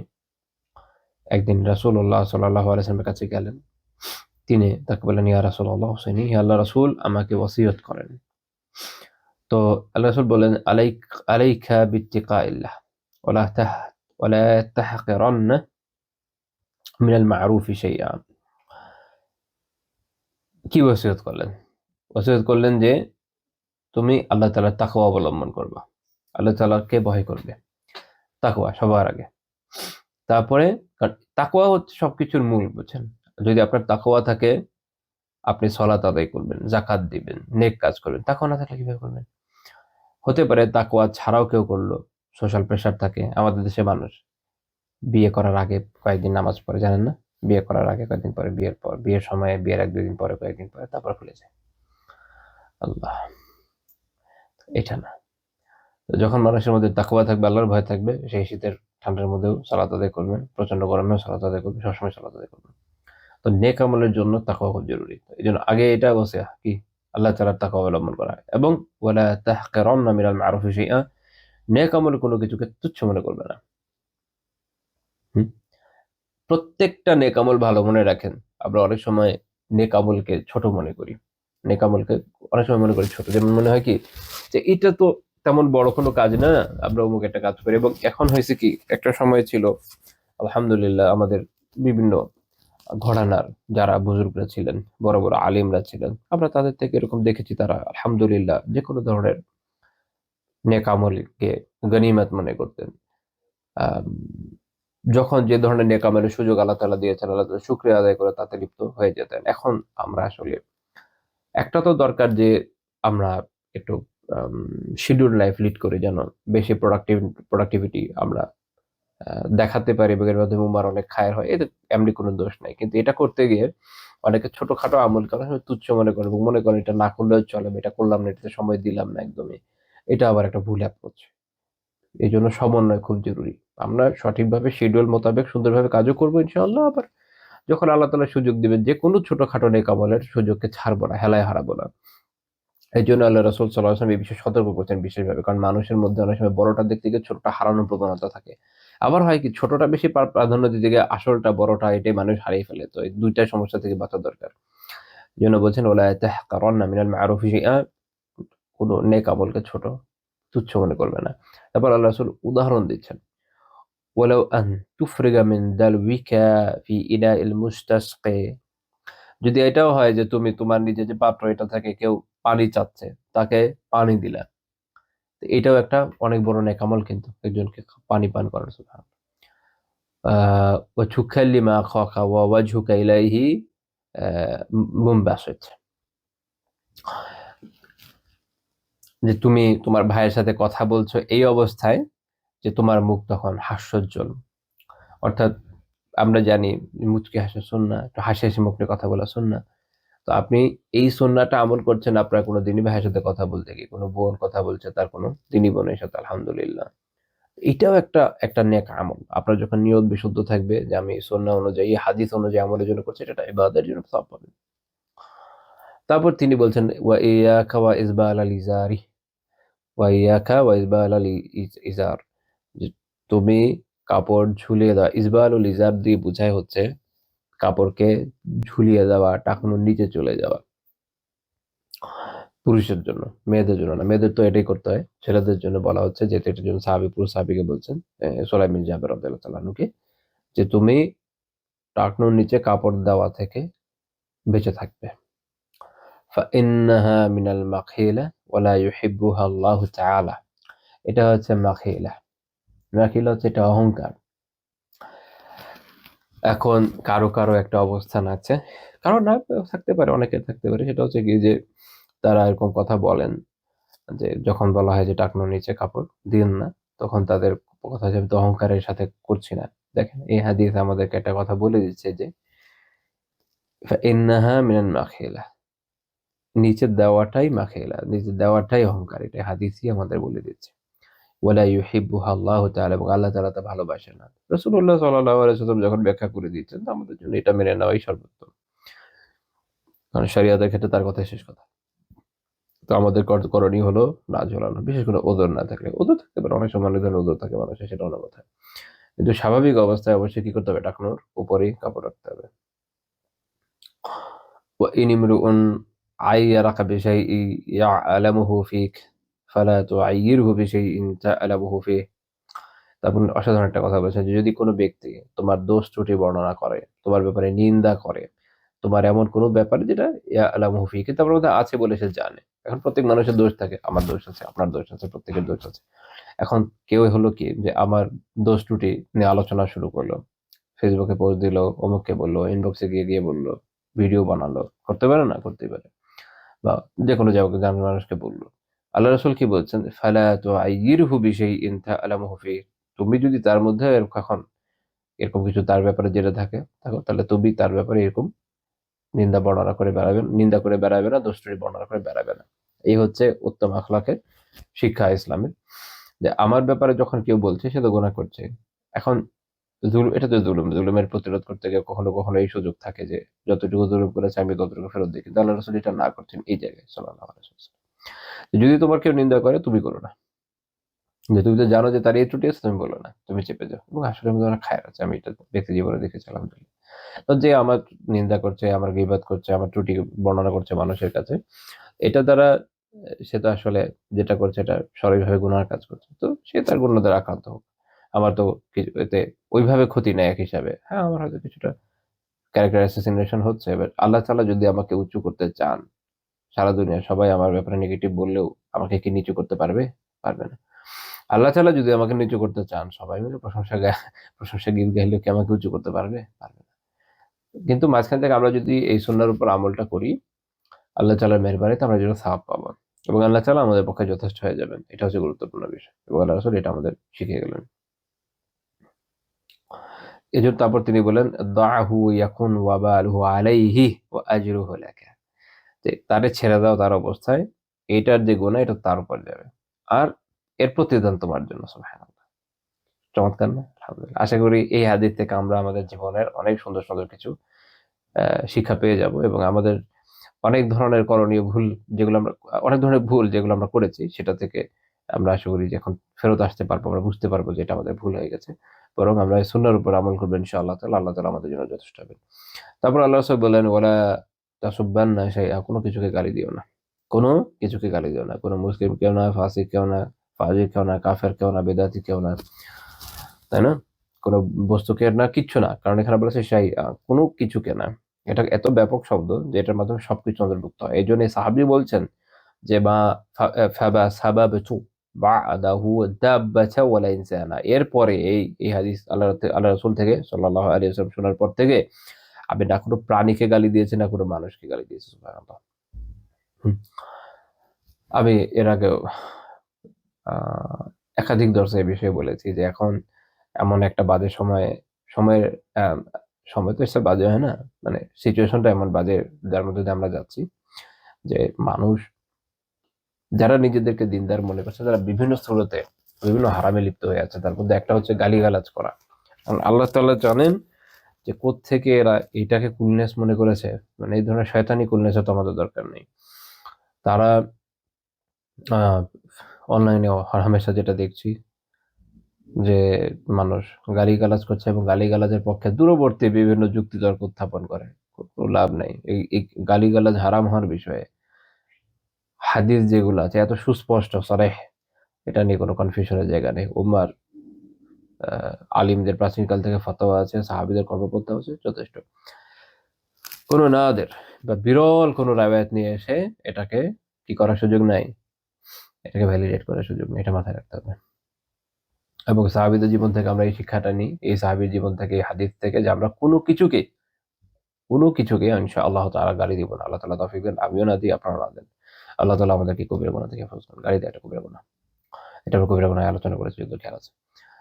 একদিন রাসূলুল্লাহ সাল্লাল্লাহু আলাইহি ওয়াসাল্লামের কাছে গেলেন। তিনি তাকে বললেন, ইয়া রাসূলুল্লাহ হুসাইনি, হে আল্লাহর রাসূল আমাকে ওসিয়ত করেন। তো আল্লাহ রাসূল বললেন, আলাইকা বিত্তিকাইল্লাহ ওয়ালা তাহকিরান্না মিনাল মা'রুফি শাইআ। কি ওসিয়ত করলেন? ওসিয়ত করলেন যে তুমি আল্লাহ তাআলার তাকওয়া অবলম্বন করবা। আল্লাহ তাআলাকে ভয় করবে। তাকওয়া সবার আগে। তারপরে তাকওয়া হচ্ছে সবকিছুর মূল, বুঝছেন? যদি আপনার তাকওয়া থাকে, আপনি সালাত আদায় করবেন, যাকাত দিবেন, নেক কাজ করবেন। তাকওয়া না থাকলে কিভাবে করবেন? হতে পারে তাকওয়া ছাড়াও কেউ করলো, সোশ্যাল প্রেশার থাকে। আমাদের দেশে মানুষ বিয়ে করার আগে কয়েকদিন নামাজ পড়ে, জানেন না? বিয়ে করার আগে কয়েকদিন পরে, বিয়ের পর, বিয়ের সময়ে, বিয়ের ১-২ দিন পরে, কয়েকদিন পরে, তারপর খুলে যায়। আল্লাহ, এটা না। যখন মানুষের মধ্যে তাকওয়া থাকবে, আল্লাহর ভয় থাকবে, সেই শীতের ঠান্ডার মধ্যেও সালাত আদায় করবেন, প্রচন্ড গরমেও সালাত আদায় করবেন, সবসময় সালাত আদায় করবেন। তো নেক আমলের জন্য তাকওয়া খুব জরুরি। এই জন্য আগে এটা বলছে কি, আল্লাহ তাআলার তাকওয়া অবলম্বন করা এবং ওয়ালা তাহকিরান্না মিনাল মা'রুফি শাইআ, নেক আমল কোনো কিছুকে তুচ্ছ মনে করবে না। হুম? প্রত্যেকটা নেক আমল ভালো, মনে রাখেন। আমরা অনেক সময় নেক আমলকে ছোট মনে করি। নেক আমলকে অনেক সময় মনে করি ছোট। যেমন মনে হয় কি যে এটা তো তেমন বড় কোনো কাজ না, আমরা অমুক একটা কাজ করি। এবং এখন হয়েছে কি, একটা সময় ছিল আলহামদুলিল্লাহ আমাদের বিভিন্ন ঘরানার যারা বুজুর্গরা ছিলেন, বড় বড় আলিমরা ছিলেন, আমরা তাদের থেকে এরকম দেখেছি তারা আলহামদুলিল্লাহ যে কোনো ধরনের নেক আমলকে গনিমত মনে করতেন। আম, যখন যে ধরনের নেক আমলের সুযোগ আল্লাহ তাআলা দিয়েছেন, আল্লাহ তাআলার শুকরিয়া আদায় করে তাতে লিপ্ত হয়ে যেতেন। এখন আমরা আসলে একটা তো দরকার যে আমরা একটু শিডিউল লাইফ লিড করি, যেন বেশি প্রোডাক্টিভিটি আমরা দেখাতে পারি এবং এর মাধ্যমে উমার অনেক খায়ের হয়। এতে এমনি কোনো দোষ নাই। কিন্তু এটা করতে গিয়ে অনেকে ছোটখাটো আমলকে অনেক সময় তুচ্ছ মনে করে এবং মনে করেন এটা না করলেও চলে, আমি এটা করলাম না, এটাতে সময় দিলাম না একদমই। এটা আবার একটা ভুল অ্যাপ্রোচ। এজন্য সমন্বয় খুব জরুরি। আমরা সঠিকভাবে শিডিউল মোতাবেক সুন্দরভাবে কাজও করব ইনশাআল্লাহ। আবার যখন আল্লাহ তাআলা সুযোগ দিবেন, যেকোনো ছোটখাটো নেক আমলের সুযোগকে ছাড়বো না, হেলায় হারাবো না। এইজন্য আল্লাহ রাসূল সাল্লাল্লাহু আলাইহি ওয়াসাল্লাম এই বিষয়ে সতর্ক করছেন বিশেষভাবে। কারণ মানুষের মধ্যে অনেক সময় বড়টা দেখতে গিয়ে ছোটটা হারানোর প্রবণতা থাকে। আবার হয় কি, ছোটটা বেশি প্রাধান্য দিতে গিয়ে আসলটা বড়টা এটাই মানুষ হারিয়ে ফেলে। তো এই ২ টা সমস্যা থেকে বাঁচা দরকার। এজন্য বলছেন ওয়ালা তাহকারান্না মিনাল মা'রুফি শাইআ, কোন নেক আমলকে ছোট তুচ্ছ মনে করবে না। তারপর আল্লাহ রাসূল উদাহরণ দিচ্ছেন। ওয়ালাউ আন তুফরিগা মিন দালওয়িকা ফি ইনাইল মুস্তাসকি, যদি এটাও হয় যে তুমি তোমার নিজের যে পাত্র এটা থেকে কেউ পানি চাচ্ছে, তাকে পানি দিলা। তো এটাও একটা অনেক বড় নেক আমল কিন্তু, একজনকে পানি পান করার। সুবহানাল্লাহ। ওয়া তুকাল্লিমা আখাকা ওয়া ওয়াজহুকা ইলাইহি মুনবাসিত, যে তুমি তোমার ভাইয়ের সাথে কথা বলছো এই অবস্থায় যে তোমার মুখ তখন হাস্যোজ্জ্বল। অর্থাৎ আমরা জানি মুচকি হাসা সুন্নাহ, একটু হাসি হাসি মুখ নিয়ে কথা বলা সুন্নাহ। তো আপনি এই সুন্নাহটা আমল করছেন আপনার কোনো দিনী ভাইয়ের সাথে কথা বলতে গিয়ে, কোনো বোন কথা বলছে তার কোনো দিনী বোনের সাথে, আলহামদুলিল্লাহ। এটাও একটা একটা নেক আমল। আপনার যখন নিয়ত বিশুদ্ধ থাকবে যে আমি সুন্নাহ অনুযায়ী, হাদিস অনুযায়ী আমলের জন্য করছি, এটা একটা ইবাদতের জন্য সওয়াব পাবেন। তারপর তিনি বলছেন ওয়া ইয়াকা ওয়া ইসবাল আল ইজারি, ওয়া ইয়াকা ওয়া ইসবাল আল ইজার, যে তুমি কাপড় ঝুলিয়ে দেওয়া। ইসবালুল ইজার দিয়ে বোঝায় হচ্ছে কাপড়কে ঝুলিয়ে দেওয়া, টাকনুর নিচে চলে যাওয়া। পুরুষের জন্য, মেয়েদের জন্য না। মেয়েদের তো এটাই করতে হয়। ছেলেদের জন্য বলা হচ্ছে, যেহেতু এটার জন্য সাহাবী, পুরুষ সাহাবীকে বলছেন, সুলাইম বিন জাবের রাদিয়াল্লাহু তাআলা আনহুকে, যে তুমি টাকনুর নিচে কাপড় দেওয়া থেকে বেঁচে থাকবে। ফাইন্নাহা মিনাল মাখিলা ওয়া লা ইউহিব্বুহা আল্লাহু তাআলা। এটা হচ্ছে মাখিলা। মাখিলা হচ্ছে এটা অহংকার। এখন কারো কারো একটা অবস্থান আছে, কারো না থাকতে পারে, অনেকের থাকতে পারে। সেটা হচ্ছে কি যে তারা এরকম কথা বলেন যে যখন বলা হয় যে টাকনুর নিচে কাপড় দিন না, তখন তাদের কথা যে আমি তো অহংকারের সাথে করছি না। দেখেন এই হাদিস আমাদেরকে একটা কথা বলে দিচ্ছে যে ফাইন্নাহা মিনাল মাখিলা, নিচে দেওয়াটাই মাখিলা, নিচে দেওয়াটাই অহংকার। এটা হাদিসই আমাদের বলে দিচ্ছে। ওয়ালা ইউহিব্বুহা আল্লাহু তাআলা, এবং আল্লাহ তাআলা তা ভালোবাসেন না। রাসূলুল্লাহ সাল্লাল্লাহু আলাইহি ওয়াসাল্লাম যখন ব্যাখ্যা করে দিচ্ছেন, তো আমাদের জন্য এটা মেনে নেওয়াই সর্বোত্তম। কারণ শরিয়তের ক্ষেত্রে তার কথাই শেষ কথা। তো আমাদের করণীয় হলো না ঝোলানো, বিশেষ করে ওজন না থাকলে। ওজন থাকতে পারে, অনেক সময় অনেক ধরনের ওজন থাকে মানুষের, সেটা অন্য কথা। কিন্তু স্বাভাবিক অবস্থায় অবশ্যই কি করতে হবে, টাকনোর উপরেই কাপড় রাখতে হবে। وإن امرؤ عيرك بشيء يعلمه فيك فلا تعيره بشيء تعلمه فيه। তারপর অসাধারণ একটা কথা বলেছেন যে যদি কোনো ব্যক্তি তোমার দোষ ত্রুটি বর্ণনা করে, তোমার ব্যাপারে নিন্দা করে, তোমার এমন কোনো ব্যাপারে যেটা ইয়ালামুহু ফিহি, কিন্তু আপনার মধ্যে আছে বলে সে জানে। এখন প্রত্যেক মানুষের দোষ থাকে, আমার দোষ আছে, আপনার দোষ আছে, প্রত্যেকের দোষ আছে। এখন কেউ হলো কি যে আমার দোষ ত্রুটি নিয়ে আলোচনা শুরু করলো, ফেসবুকে পোস্ট দিল, অমুককে বললো, ইনবক্সে গিয়ে গিয়ে বললো, ভিডিও বানালো, করতে পারে না, করতেই পারে, বা যে কোনো জায়গায় মানুষকে বললো। আল্লাহ রাসূল কি বলছেন, ফালা তুআইয়িরহু বিশাইইন তা'লামুহু ফিহি। তুমি যদি তার মধ্যে এখন এরকম কিছু তার ব্যাপারে জেনে থাকো, তাহলে তুমি তার ব্যাপারে এরকম নিন্দা করে বেড়াবে না, দোষ ত্রুটি বর্ণনা করে বেড়াবে না। এই হচ্ছে উত্তম আখলাকের শিক্ষা ইসলামের, যে আমার ব্যাপারে যখন কেউ বলছে সে তো গুনাহ করছে। এখন এটা তো জুলুমের প্রতিরোধ করতে গিয়ে কখনো কখনো এই সুযোগ থাকে যে যতটুকু জুলুম করেছে আমি ততটুকু ফেরত দিই, কিন্তু আল্লাহ রাসূল এটা না করছেন এই জায়গায় সাল্লাল্লাহু আলাইহি ওয়াসাল্লাম। যদি তোমার কেউ নিন্দা করে তুমি করো না, যে তুমি তো জানো যে তার এই ত্রুটি আছে, তুমি বলো না, তুমি চেপে যাও। এবং আসলে আমি অনেক খায়ের আছে, আমি এটা ব্যক্তি জীবনে দেখেছি আলহামদুলিল্লাহ। তো যে আমার নিন্দা করছে, আমার গীবাত করছে, আমার ত্রুটি বর্ণনা করছে মানুষের কাছে, এটা দ্বারা সে তো আসলে যেটা করছে এটা সরাসরি গুনার কাজ করছে, তো সে তার গুনাহ দ্বারা আক্রান্ত হোক। আমার তো কিছু এতে ওইভাবে ক্ষতি নেই এক হিসাবে। হ্যাঁ, আমার হয়তো কিছুটা ক্যারেক্টার অ্যাসাসিনেশন হচ্ছে, বাট আল্লাহ তাআলা যদি আমাকে উঁচু করতে চান, সারা দুনিয়ার সবাই আমার ব্যাপারে নেগেটিভ বললেও আমাকে কি নিচু করতে পারবে? পারবে না। আল্লাহ তাআলা যদি আমাকে নিচু করতে চান, সবাই মিলে প্রশংসা গীত গাইলেও কি আমাকে উঁচু করতে পারবে? পারবে না। কিন্তু মাঝখান থেকে আমরা যদি এই সুন্নাহর উপর আমলটা করি, আল্লাহ তাআলার মেহেরবানিতে আমরা যেন সওয়াব পাবো। এবং আল্লাহ তাআলা আমাদের পক্ষে যথেষ্ট হয়ে যাবেন। এটা হচ্ছে গুরুত্বপূর্ণ বিষয়। এবং আল্লাহ রাসূল এটা আমাদের শিখিয়ে গেলেন। এজন্য তারপর তিনি বললেন, "দা'হু ইয়াকুন ওয়াবালুহু আলাইহি ওয়া আজরুহু লাকা।" যে তারে ছেড়ে দাও তার অবস্থায়, এটার যে গুনাহ এটা তার উপর যাবে। আর এর প্রতিদান তোমার জন্য। সুবহানাল্লাহ। চমৎকার না? আলহামদুলিল্লাহ। আশা করি এই হাদিস থেকে আমরা আমাদের জীবনের অনেক সুন্দর, সুন্দর কিছু শিক্ষা পেয়ে যাব, এবং আমাদের অনেক ধরনের করণীয় ভুল যেগুলো আমরা অনেক ধরনের ভুল যেগুলো আমরা করেছি সেটা থেকে আমরা আশা করি যে এখন ফেরত আসতে পারবো। আমরা বুঝতে পারবো যে এটা আমাদের ভুল হয়ে গেছে। বরং আমরা এই সুন্নাহর উপর আমল করব ইনশাআল্লাহ তাআলা। আল্লাহ তাআলা আমাদের জন্য যথেষ্ট হবেন। তারপর আল্লাহ রাসূল বললেন, "ওয়ালা তাসুব্বান্না শাইআ", কোন কিছুকে গালি দিও না। কোন কিছুকে গালি দিও না। কোন মুসলিম কেউ না, ফাসিক কেউ না, ফাজির কেউ না, কাফের কেউ না, বেদাতি কেউ না। তাই না? কোন বস্তুকে না, কিচ্ছু না। কারণ এখানে বলেছে শাইআ, কোন কিছুকে না। এটা এত ব্যাপক শব্দ যে এটার মাধ্যমে সবকিছু অন্তর্ভুক্ত হয়। এইজন্য সাহাবী বলছেন যে মা ফাবা সাবাবতু বা'দাহু দাব্বাতা ওয়ালা ইনসানা। এরপরে এই হাদিস আল্লাহ রাসূল থেকে সাল্লাল্লাহু আলাইহি ওয়াসাল্লাম শোনার পর থেকে আমি না কোনো প্রাণীকে গালি দিয়েছি, না কোনো মানুষকে গালি দিয়েছি। সুবহানাল্লাহ। হুম। আমি এর আগেও আ একাধিক দর্শে এই বিষয়ে বলেছি যে এখন এমন একটা বাজে সময়ের আ সময় তো এসে বাজে হয় না? মানে সিচুয়েশনটা এমন বাজে যার মধ্যে দিয়ে আমরা যাচ্ছি যে মানুষ যারা নিজেদেরকে দিনদার মনে করছে, তারা বিভিন্ন স্থলতে বিভিন্ন হারামে লিপ্ত হয়ে আছে। তার মধ্যে একটা হচ্ছে গালিগালাজ করা। কারণ আল্লাহ তাআলা জানেন যে কোত্থেকে এরা এটাকে কুলনেস মনে করেছে। মানে এই ধরনের শয়তানি কুলনেস তো আমাদের দরকার নেই। তারা আ অনলাইনে হরহামেশা যেটা দেখছি যে মানুষ গালিগালাজ করছে এবং গালিগালাজের পক্ষে দূরবর্তী বিভিন্ন যুক্তিতর্ক উত্থাপন করে। কোনো লাভ নাই। এই গালিগালাজ হারাম হওয়ার বিষয়ে হাদিস যেগুলো আছে এত সুস্পষ্ট সরেহ, এটা নিয়ে কোনো কনফিউশন এর জায়গা নেই। উম্মার আ আলিমদের প্রাচীনকাল থেকে ফতোয়া আছে, সাহাবীদের কর্মপন্থা আছে, যথেষ্ট। কোনো নাদের বা বিরল কোনো রাওয়ায়াত নিয়ে এসে এটাকে কি করার সুযোগ নাই? এটাকে ভ্যালিডেট করার সুযোগ নেই। এটা মাথায় রাখতে হবে। এবং সাহাবীদের জীবন থেকে আমরা এই শিক্ষাটা নিই, এই সাহাবীর জীবন থেকে, এই হাদিস থেকে, যে আমরা কোনো কিছুকে ইনশাআল্লাহ তাআলা গালি দিব না। আল্লাহ তাআলা তৌফিক দেন, আমিও না দিই, আপনারাও না দেন। আল্লাহ তাআলা আমাদেরকে কবিরা গুনাহ থেকে হেফাজত করুন। গালি দেওয়া একটা কবিরা গুনাহ। এটা আমরা কবিরা গুনাহ আলোচনা করেছি, যদি খেয়াল আছে।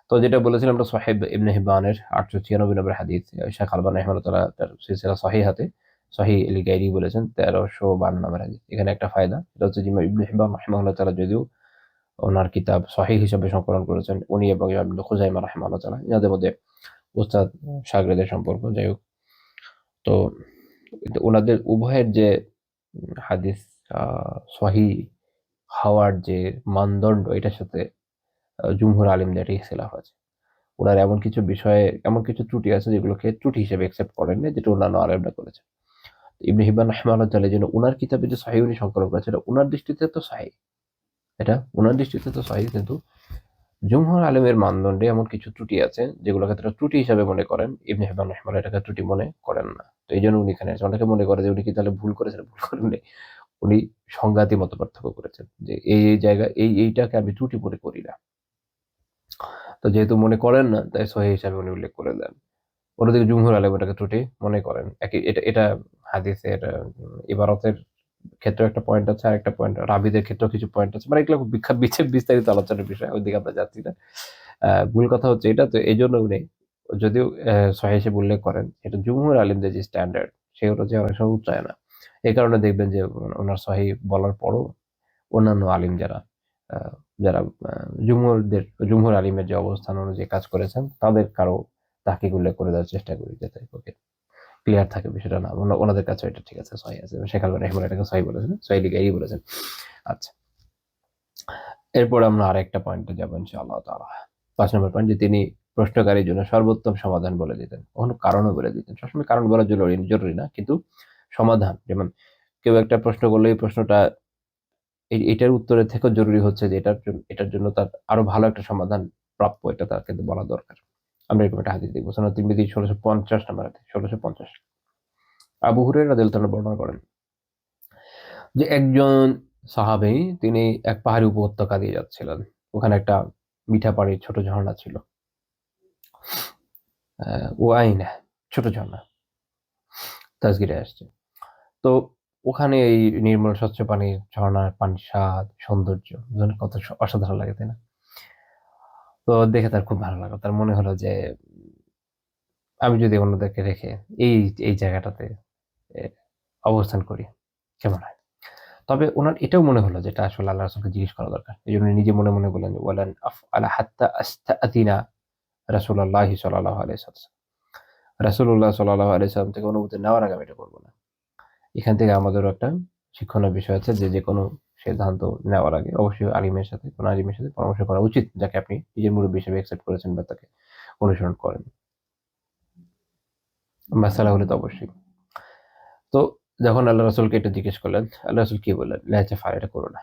তো যেটা বলেছিলাম আমরা সহিহ ইবনে হিব্বানের 896 নম্বর হাদিস, শেখ আলবানী রাহিমাহুল্লাহ তার সিলসিলা সহিহাতে সহিহ আল গায়রি বলেছেন 1352 নম্বর হাদিস। এখানে একটা ফায়দা, সেটা হচ্ছে যে ইবনে হিব্বান রাহিমাহুল্লাহ তাআলা যদিও ওনার কিতাব সহিহ হিসেবে সংকলন করেছেন, উনি এবং ইবনে খুজাইমা রাহিমাহুল্লাহ তাআলা, এনাদের মধ্যে উস্তাদ শাগির্দের সম্পর্ক, যাই হোক। তো উনাদের উভয়ের যে হাদিস সহিহ হওয়ার যে মানদণ্ড, এটার সাথে জুমহুর আলিমদের ইখতিলাফ আছে। ওনার এমন কিছু বিষয়ে এমন কিছু ত্রুটি আছে যেগুলোকে ত্রুটি হিসেবে একসেপ্ট করেন না, যেটা অন্যান্য আলেমরা করেছেন। ইবনে হিব্বান রাহিমাহুল্লাহ তাআলা যেন ওনার কিতাবে যে সহিহ উনি সংকলন করেছেন, এটা ওনার দৃষ্টিতে তো সহিহ, এটা ওনার দৃষ্টিতে তো সহিহ, কিন্তু জুমহুর আলেমের মানদণ্ডে এমন কিছু ত্রুটি আছে যেগুলোকে তারা ত্রুটি হিসাবে মনে করেন। ইবনে হিব্বান রাহিমাহুল্লাহ এটাকে ত্রুটি মনে করেন না। তো এই জন্য উনি এখানে আছে। অনেকে মনে করে যে উনি কি তাহলে ভুল করেছেন, ভুল করেননি। উনি সংঘাতি মত পার্থক্য করেছেন যে এই জায়গা এইটাকে আমি ত্রুটি মনে করি না। তো যেহেতু মনে করেন না, তাই সহিহ হিসাবে উনি উল্লেখ করে দেন। অন্যদিকে জুমহুর আলেম এটাকে ত্রুটি মনে করেন। এটা হাদিসের ইবারতের ক্ষেত্রেও একটা পয়েন্ট আছে, আর একটা পয়েন্ট রাবিদের ক্ষেত্রেও কিছু পয়েন্ট আছে। মানে এগুলো খুব বিস্তারিত আলোচনার বিষয়, ওইদিকে আমরা যাচ্ছি না। মূল কথা হচ্ছে এটা। তো এই জন্য উনি যদিও সহিহ হিসেবে উল্লেখ করেন, এটা জুমহুর আলিমদের যে স্ট্যান্ডার্ড সে অনুযায়ী অনেক সময় উচ্চায় না। এই কারণে দেখবেন যে ওনার সহিহ বলার পরও অন্যান্য আলিম যারা যারা জুমহুর আলিমের যে অবস্থান অনুযায়ী কাজ করেছেন, তাদের কারো তাহকিক উল্লেখ করে দেওয়ার চেষ্টা করি, যাতে ওকে ক্লিয়ার থাকে বিষয়টা। না ওনাদের কাছে এটা ঠিক আছে, সহি আছে। শেখ আলবানী রাহিমাহুল্লাহ এটাকে সহি বলেছেন, সহি লিগাই বলেছেন। আচ্ছা, এরপর আমরা আরেকটা পয়েন্টে যাবো ইনশাআল্লাহ তাআলা। 5 নম্বর পয়েন্ট, যে তিনি প্রশ্নকারীর জন্য সর্বোত্তম সমাধান বলে দিতেন, কখনো কারণও বলে দিতেন। সবসময় কারণ বলা জরুরি না, কিন্তু সমাধান, যেমন কেউ একটা প্রশ্ন করলে এই প্রশ্নটা এটার উত্তরের থেকেও জরুরি হচ্ছে যে এটার জন্য তার আরো ভালো একটা সমাধান প্রাপ্য, এটা তার কিন্তু বলা দরকার। আমরা এরকম একটা হাদিস দেখবো, সনদ তিরমিজি 1650 নম্বর হাদিস, 1650। আবু হুরায়রা রাদিয়াল্লাহু তাআলা বর্ণনা করেন যে একজন সাহাবী, তিনি এক পাহাড়ি উপত্যকা দিয়ে যাচ্ছিলেন। ওখানে একটা মিঠা পানির ছোট ঝর্ণা ছিল। ওয়াইনা, ছোট ঝর্ণা, তাসগীরে আসছে। তো ওখানে এই নির্মল স্বচ্ছ পানির ঝর্ণার পানির স্বাদ, সৌন্দর্য কত অসাধারণ লাগে, তাই না? তো দেখে তার খুব ভালো লাগলো। তার মনে হলো যে আমি যদি অন্যদেরকে রেখে এই এই জায়গাটাতে এ অবস্থান করি, কেমন হয়? তবে উনার এটাও মনে হলো যে এটা আসলে আল্লাহ রাসূলকে জিজ্ঞেস করা দরকার। এজন্য নিজে মনে বললেন যে ওয়ালান আফআলা হাত্তা আস্তাআতিনা রাসূলুল্লাহি সাল্লাল্লাহু আলাইহি ওয়াসাল্লাম। রাসূলুল্লাহ সাল্লাল্লাহু আলাইহি ওয়াসাল্লাম থেকে অনুমতি নেওয়ার আগে আমি এটা করব না। এখান থেকে আমাদেরও একটা শিক্ষণীয় বিষয় আছে যে যেকোনো সিদ্ধান্ত নেওয়ার আগে অবশ্যই কোন আলিমের সাথে পরামর্শ করা উচিত, যাকে আপনি নিজের মুরব্বি হিসেবে অ্যাকসেপ্ট করেছেন বা তাকে অনুসরণ করেন। মাসালা হলে তো অবশ্যই। তো যখন আল্লাহ রাসূলকে এটা জিজ্ঞেস করলেন, আল্লাহ রাসূল কি বললেন? লা তাফআল, এটা করো না।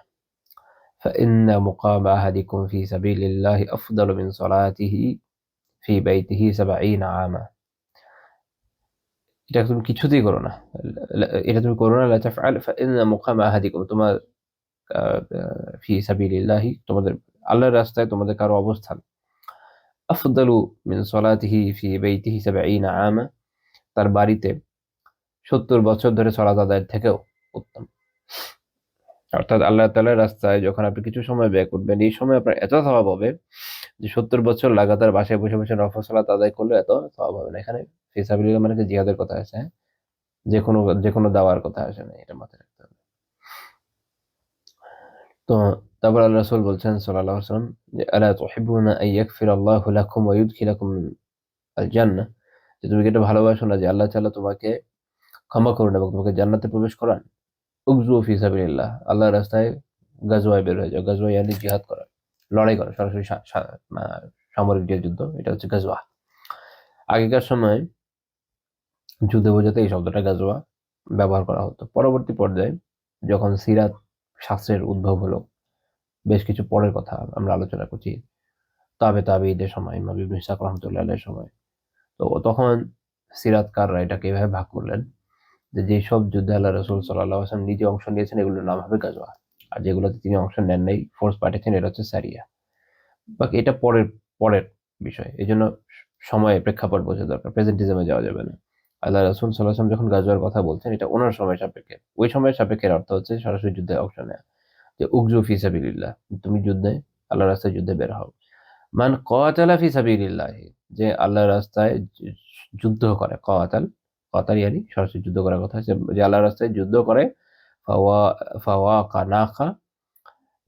فإن مقام أحدكم في سبيل الله أفضل من صلاته في بيته 70 عاما। এটা তুমি কিছুতেই করো না। এটা তুমি করো না, লা তাফআল فإن مقام أحدكم, তোমার ফি সাবিলিল্লাহি, তোমাদের আল্লাহর রাস্তায় তোমাদের কারো অবস্থান, আফদালু মিন সলাতিহি ফি বাইতিহি 70 আমা, তার বাড়িতে 70 বছর ধরে সালাত আদায়ের থেকেও উত্তম। অর্থাৎ আল্লাহ তাআলার রাস্তায় যখন আপনি কিছু সময় ব্যয় করবেন, এই সময় আপনার এত সওয়াব হবে যে 70 বছর লাগাতার বাসায় বসে বসে নফল সালাত আদায় করলে এত সওয়াব হবে না। এখানে ফি সাবিলিল্লাহ মানে যে জিহাদের কথা আছে, হ্যাঁ? যেকোনো দাওয়ার কথা আসে না, এটা মাথায় রাখতে হবে। তো তারপর আল্লাহ রাসূল বলছেন সাল্লাল্লাহু আলাইহি ওয়াসাল্লাম যে আলা তুহিব্বুনা আন ইয়াগফিরাল্লাহু লাকুম ওয়া ইউদখিলাকুম আল জান্নাহ, যে তুমি কি এটা ভালোবাসো না যে আল্লাহ তাআলা তোমাকে ক্ষমা করুন এবং তোমাকে জান্নাতে প্রবেশ করান? উগজু ফি সাবিলিল্লাহ, আল্লাহর রাস্তায় গাজওয়ায় বের হয়ে যাও। গাজওয়া ইয়ানি জিহাদ করা, লড়াই করা, সরাসরি সামরিক যে যুদ্ধ, এটা হচ্ছে গাজওয়া। আগেকার সময় যুদ্ধে বোঝাতে এই শব্দটা গাজওয়া ব্যবহার করা হতো। পরবর্তী পর্যায়ে যখন সিরাত শাস্ত্রের উদ্ভব হলো, বেশ কিছু পরের কথা আমরা আলোচনা করছি, তাবেঈদের সময়, ইমাম ইবনে ইসহাক রাহমাতুল্লাহ আলাইহির সময়। তো তখন সিরাতকাররা এটাকে এভাবে ভাগ করলেন যে যেসব যুদ্ধে আল্লাহ রাসূল সাল্লাল্লাহু আলাইহি ওয়াসাল্লাম নিজে অংশ নিয়েছেন এগুলোর নাম হবে গাজওয়া, আর যেগুলোতে তিনি অংশ নেন নাই, ফোর্স পাঠিয়েছেন, এটা হচ্ছে সারিয়া। বাকি এটা পরের পরের বিষয়। এজন্য সময় প্রেক্ষাপট বোঝা দরকার, প্রেজেন্টিজমে যাওয়া যাবে না। আল্লাহ রাসূল সাল্লাল্লাহু আলাইহি ওয়াসাল্লাম যখন গাজওয়ার কথা বলছেন, এটা ওনার সময় সাপেক্ষে। ওই সময়ের সাপেক্ষের অর্থ হচ্ছে সরাসরি যুদ্ধে অংশ নেয়া। যে উগজু ফি সাবিলিল্লাহ, তুমি যুদ্ধে, আল্লাহর রাস্তায় যুদ্ধে বের হও। মান কাতালা ফি সাবিলিল্লাহ, যে আল্লাহর রাস্তায় যুদ্ধ করে, কাতাল ইয়ানি সরাসরি যুদ্ধ করার কথা, যে আল্লাহর রাস্তায় যুদ্ধ করে, ফাওয়াকা নাখা,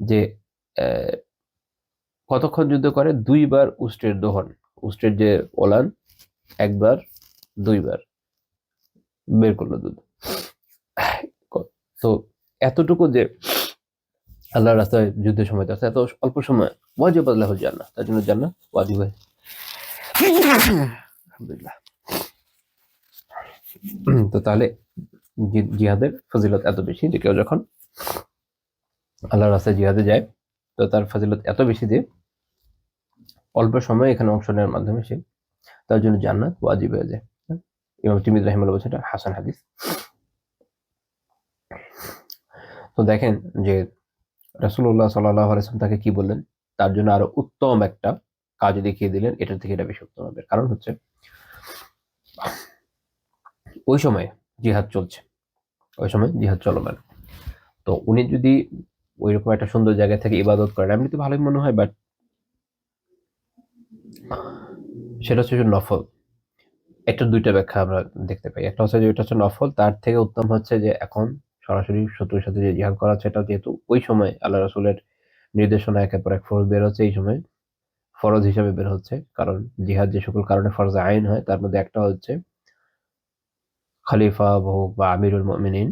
যে কতক্ষণ যুদ্ধ করে? 2 বার উষ্ট্রের দোহন, উষ্ট্রের যে ওলান, একবার 2 বার বের করলো দুধ। তো এতটুকু যে আল্লাহর রাস্তায় যুদ্ধের সময় আছে এত অল্প সময় ওয়াজিব লাহুল জান্নাহ, তার জন্য জান্নাত ওয়াজিব হয়। আলহামদুলিল্লাহ। তো তাহলে জিহাদের ফজিলত এত বেশি যে কেউ যখন আল্লাহর রাস্তায় জিহাদে যায় তো তার ফজিলত এত বেশি যে অল্প সময় এখানে অংশ নেওয়ার মাধ্যমে সে তার জন্য জান্নাত ওয়াজিব হয়ে যায়। ইমাম তিরমিজি রাহিমাহুল্লাহ বলেছেন এটা হাসান হাদিস। তো দেখেন যে রাসূলুল্লাহ সাল্লাল্লাহু আলাইহি ওয়াসাল্লাম তাকে কি বললেন, তার জন্য আরো উত্তম একটা কাজ দেখিয়ে দিলেন, এটার থেকে এটা বেশি উত্তম হবে। কারণ হচ্ছে ওই সময় জিহাদ চলছে, ওই সময় জিহাদ চলমান। তো উনি যদি ওইরকম একটা সুন্দর জায়গা থেকে ইবাদত করেন এমনিতে ভালোই মনে হয়, বাট সেটা হচ্ছে নফল। একটা দুইটা ব্যাখ্যা আমরা দেখতে পাই। একটা হচ্ছে যে এটা হচ্ছে নফল, তার থেকে উত্তম হচ্ছে যে এখন সরাসরি শত্রুর সাথে যে জিহাদ করা হচ্ছে, এটা যেহেতু ওই সময় আল্লাহ রাসূলের নির্দেশনা একের পর এক ফরজ বের হচ্ছে, এই সময় ফরজ হিসাবে বের হচ্ছে। কারণ জিহাদ যে সকল কারণে ফরজ আইন হয় তার মধ্যে একটা হচ্ছে খলিফা হোক বা আমিরুল মুমিনিন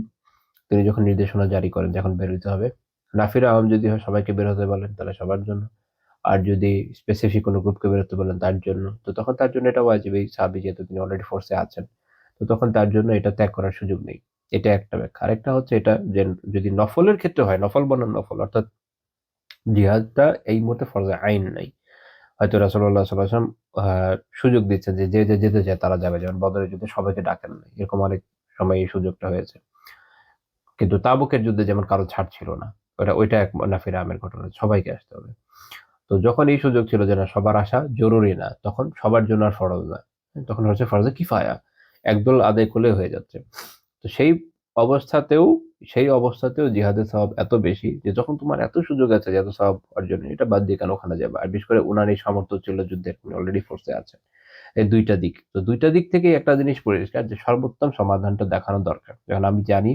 তিনি যখন নির্দেশনা জারি করেন যখন বের হতে হবে, নাফির আওয়াম যদি হয় সবাইকে বের হতে বলেন তাহলে সবার জন্য, আর যদি স্পেসিফিক কোনো গ্রুপকে বের হতে বলেন তার জন্য, তো তখন তার জন্য এটা ওয়াজিব। এই সাহাবী যেহেতু তিনি অলরেডি ফোর্সে আছেন, তো তখন তার জন্য এটা ত্যাগ করার সুযোগ নেই। এটা একটা ব্যাখ্যা। আরেকটা হচ্ছে এটা যে যদি নফলের ক্ষেত্রে হয়, নফল বনাম নফল, অর্থাৎ জিহাদটা এই মুহূর্তে ফরজে আইন নাই, হয়তো রাসূলুল্লাহ সাল্লাল্লাহু আলাইহি ওয়াসাল্লাম সুযোগ দিচ্ছেন যে যে যেতে চায় তারা যাবে, যেমন বদরের যুদ্ধে সবাইকে ডাকেন নাই, এরকম অনেক সময় এই সুযোগটা হয়েছে। কিন্তু তাবুকের যুদ্ধে যেমন কারো ছাড় ছিল না, ওইটা এক নাফির আমের ঘটনা, সবাইকে আসতে হবে। তো যখন এই সুযোগ ছিল যে না সবার আসা জরুরি না, তখন সবার জন্য আর ফরজ না, তখন হচ্ছে ফরজে কিফায়া, একদল আদায় করলে হয়ে যাচ্ছে। তো অবস্থাতেও সেই অবস্থাতেও জিহাদের সওয়াব এত বেশি যে যখন তোমার এত সুযোগ আছে যে এত সওয়াব অর্জন, এটা বাদ দিয়ে কেন ওখানে যাবে? আর বিশেষ করে উনার এই সামর্থ্য ছিল যুদ্ধের, উনি অলরেডি ফোর্সে আছেন। এই দুইটা দিক, তো দুইটা দিক থেকে একটা জিনিস পরিষ্কার যে সর্বোত্তম সমাধানটা দেখানো দরকার। যখন আমি জানি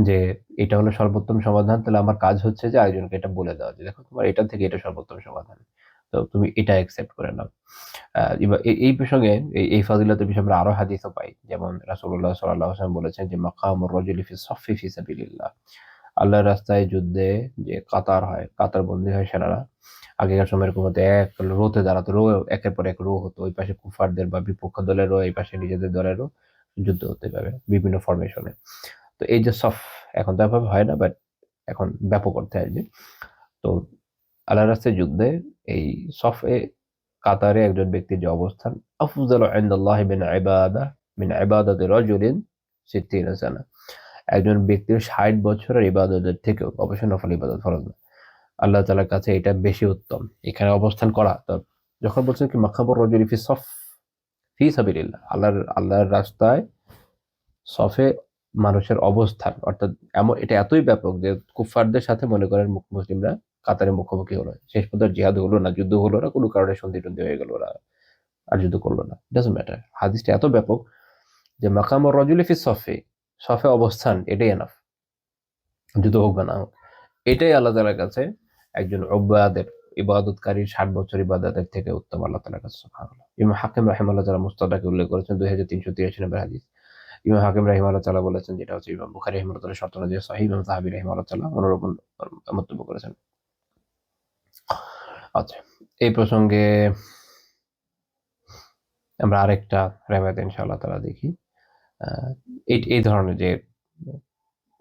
যে এটা হলো সর্বোত্তম সমাধান, তাহলে আমার কাজ হচ্ছে যে আরেকজনকে এটা বলে দেওয়া যে দেখো তোমার এটা থেকে এটা সর্বোত্তম সমাধান, তো তুমি এটা অ্যাকসেপ্ট করে নাও। এই প্রসঙ্গে এই ফাজিলতের বিষয়ে আমরা আরো হাদিসও পাই, যেমন রাসূলুল্লাহ সাল্লাল্লাহু আলাইহি ওয়াসাল্লাম বলেছেন যে মাকামুর রাজুলি ফি সাফফি ফি সাবিলিল্লাহ, আল্লাহর রাস্তায় যুদ্ধে যে কাতার হয়, কাতার বন্দী হয় সেনারা, আগেকার সময় এরকম হতো, এক রোতে দাঁড়াতো, রো একের পর এক রো হতো, ওই পাশে কুফারদের বা বিপক্ষ দলেরও, এই পাশে নিজেদের দলেরও যুদ্ধ হতে পারে বিভিন্ন ফরমেশনে। তো এই যে সফ, এখন তো এভাবে হয় না, বাট এখন ব্যাপক অর্থে আর কি। তো আল্লাহর রাস্তায় যুদ্ধে এই সফে কাতারে একজন ব্যক্তির যে অবস্থান, আফজালু ইনদাল্লাহি মিন ইবাদাতি রাজুলিন ৬০ সানা, একজন ব্যক্তির ৬০ বছরের ইবাদতের থেকেও, অবশ্যই নফল ইবাদত, ফরজ না, আল্লাহ তাআলার কাছে এটা বেশি উত্তম এখানে অবস্থান করা। তো যখন বলছেন কি মাকামুর রাজুলি ফি সফ ফি সাবিলিল্লাহ, আল্লাহর রাস্তায় সফে মানুষের অবস্থান, অর্থাৎ এমন এটা এতই ব্যাপক যে কুফফারদের সাথে মনে করেন মুসলিমরা কাতারে মুখোমুখি হলো, শেষ পর্যন্ত জিহাদ হলো না, যুদ্ধ হলো না, কোনো কারণে সন্ধি-টন্ধি হয়ে গেল, ওরা আর যুদ্ধ করলো না, ডাজন্ট ম্যাটার। হাদিসটা এত ব্যাপক যে মাকামুর রাজুলি ফি সফে, সফে অবস্থান এটাই এনাফ, যুদ্ধ হোক বা না হোক। এটাই আল্লাহ তাআলার কাছে একজন উবাদের ইবাদতকারীর ৬০ বছর ইবাদতের থেকে উত্তম আল্লাহ তাআলার কাছে, সুবহানাল্লাহ। ইমাম হাকিম রাহিমাহুল্লাহ তাআলা মুস্তাদরাকে উল্লেখ করেছেন ২৩৮৩ নম্বর হাদিস। ইমাম হাকিম রাহিমাহুল্লাহ তাআলা বলেছেন যেটা হচ্ছে ইমাম বুখারী রাহিমাহুল্লাহ তাআলা শর্ত অনুযায়ী সহিহ, ইমাম যাহাবী রাহিমাহুল্লাহ তাআলা অনুরূপ মন্তব্য করেছেন। আচ্ছা, এই প্রসঙ্গে আমরা আরেকটা রেওয়ায়াত ইনশাআল্লাহ তাআলা দেখি। এই ধরনের যে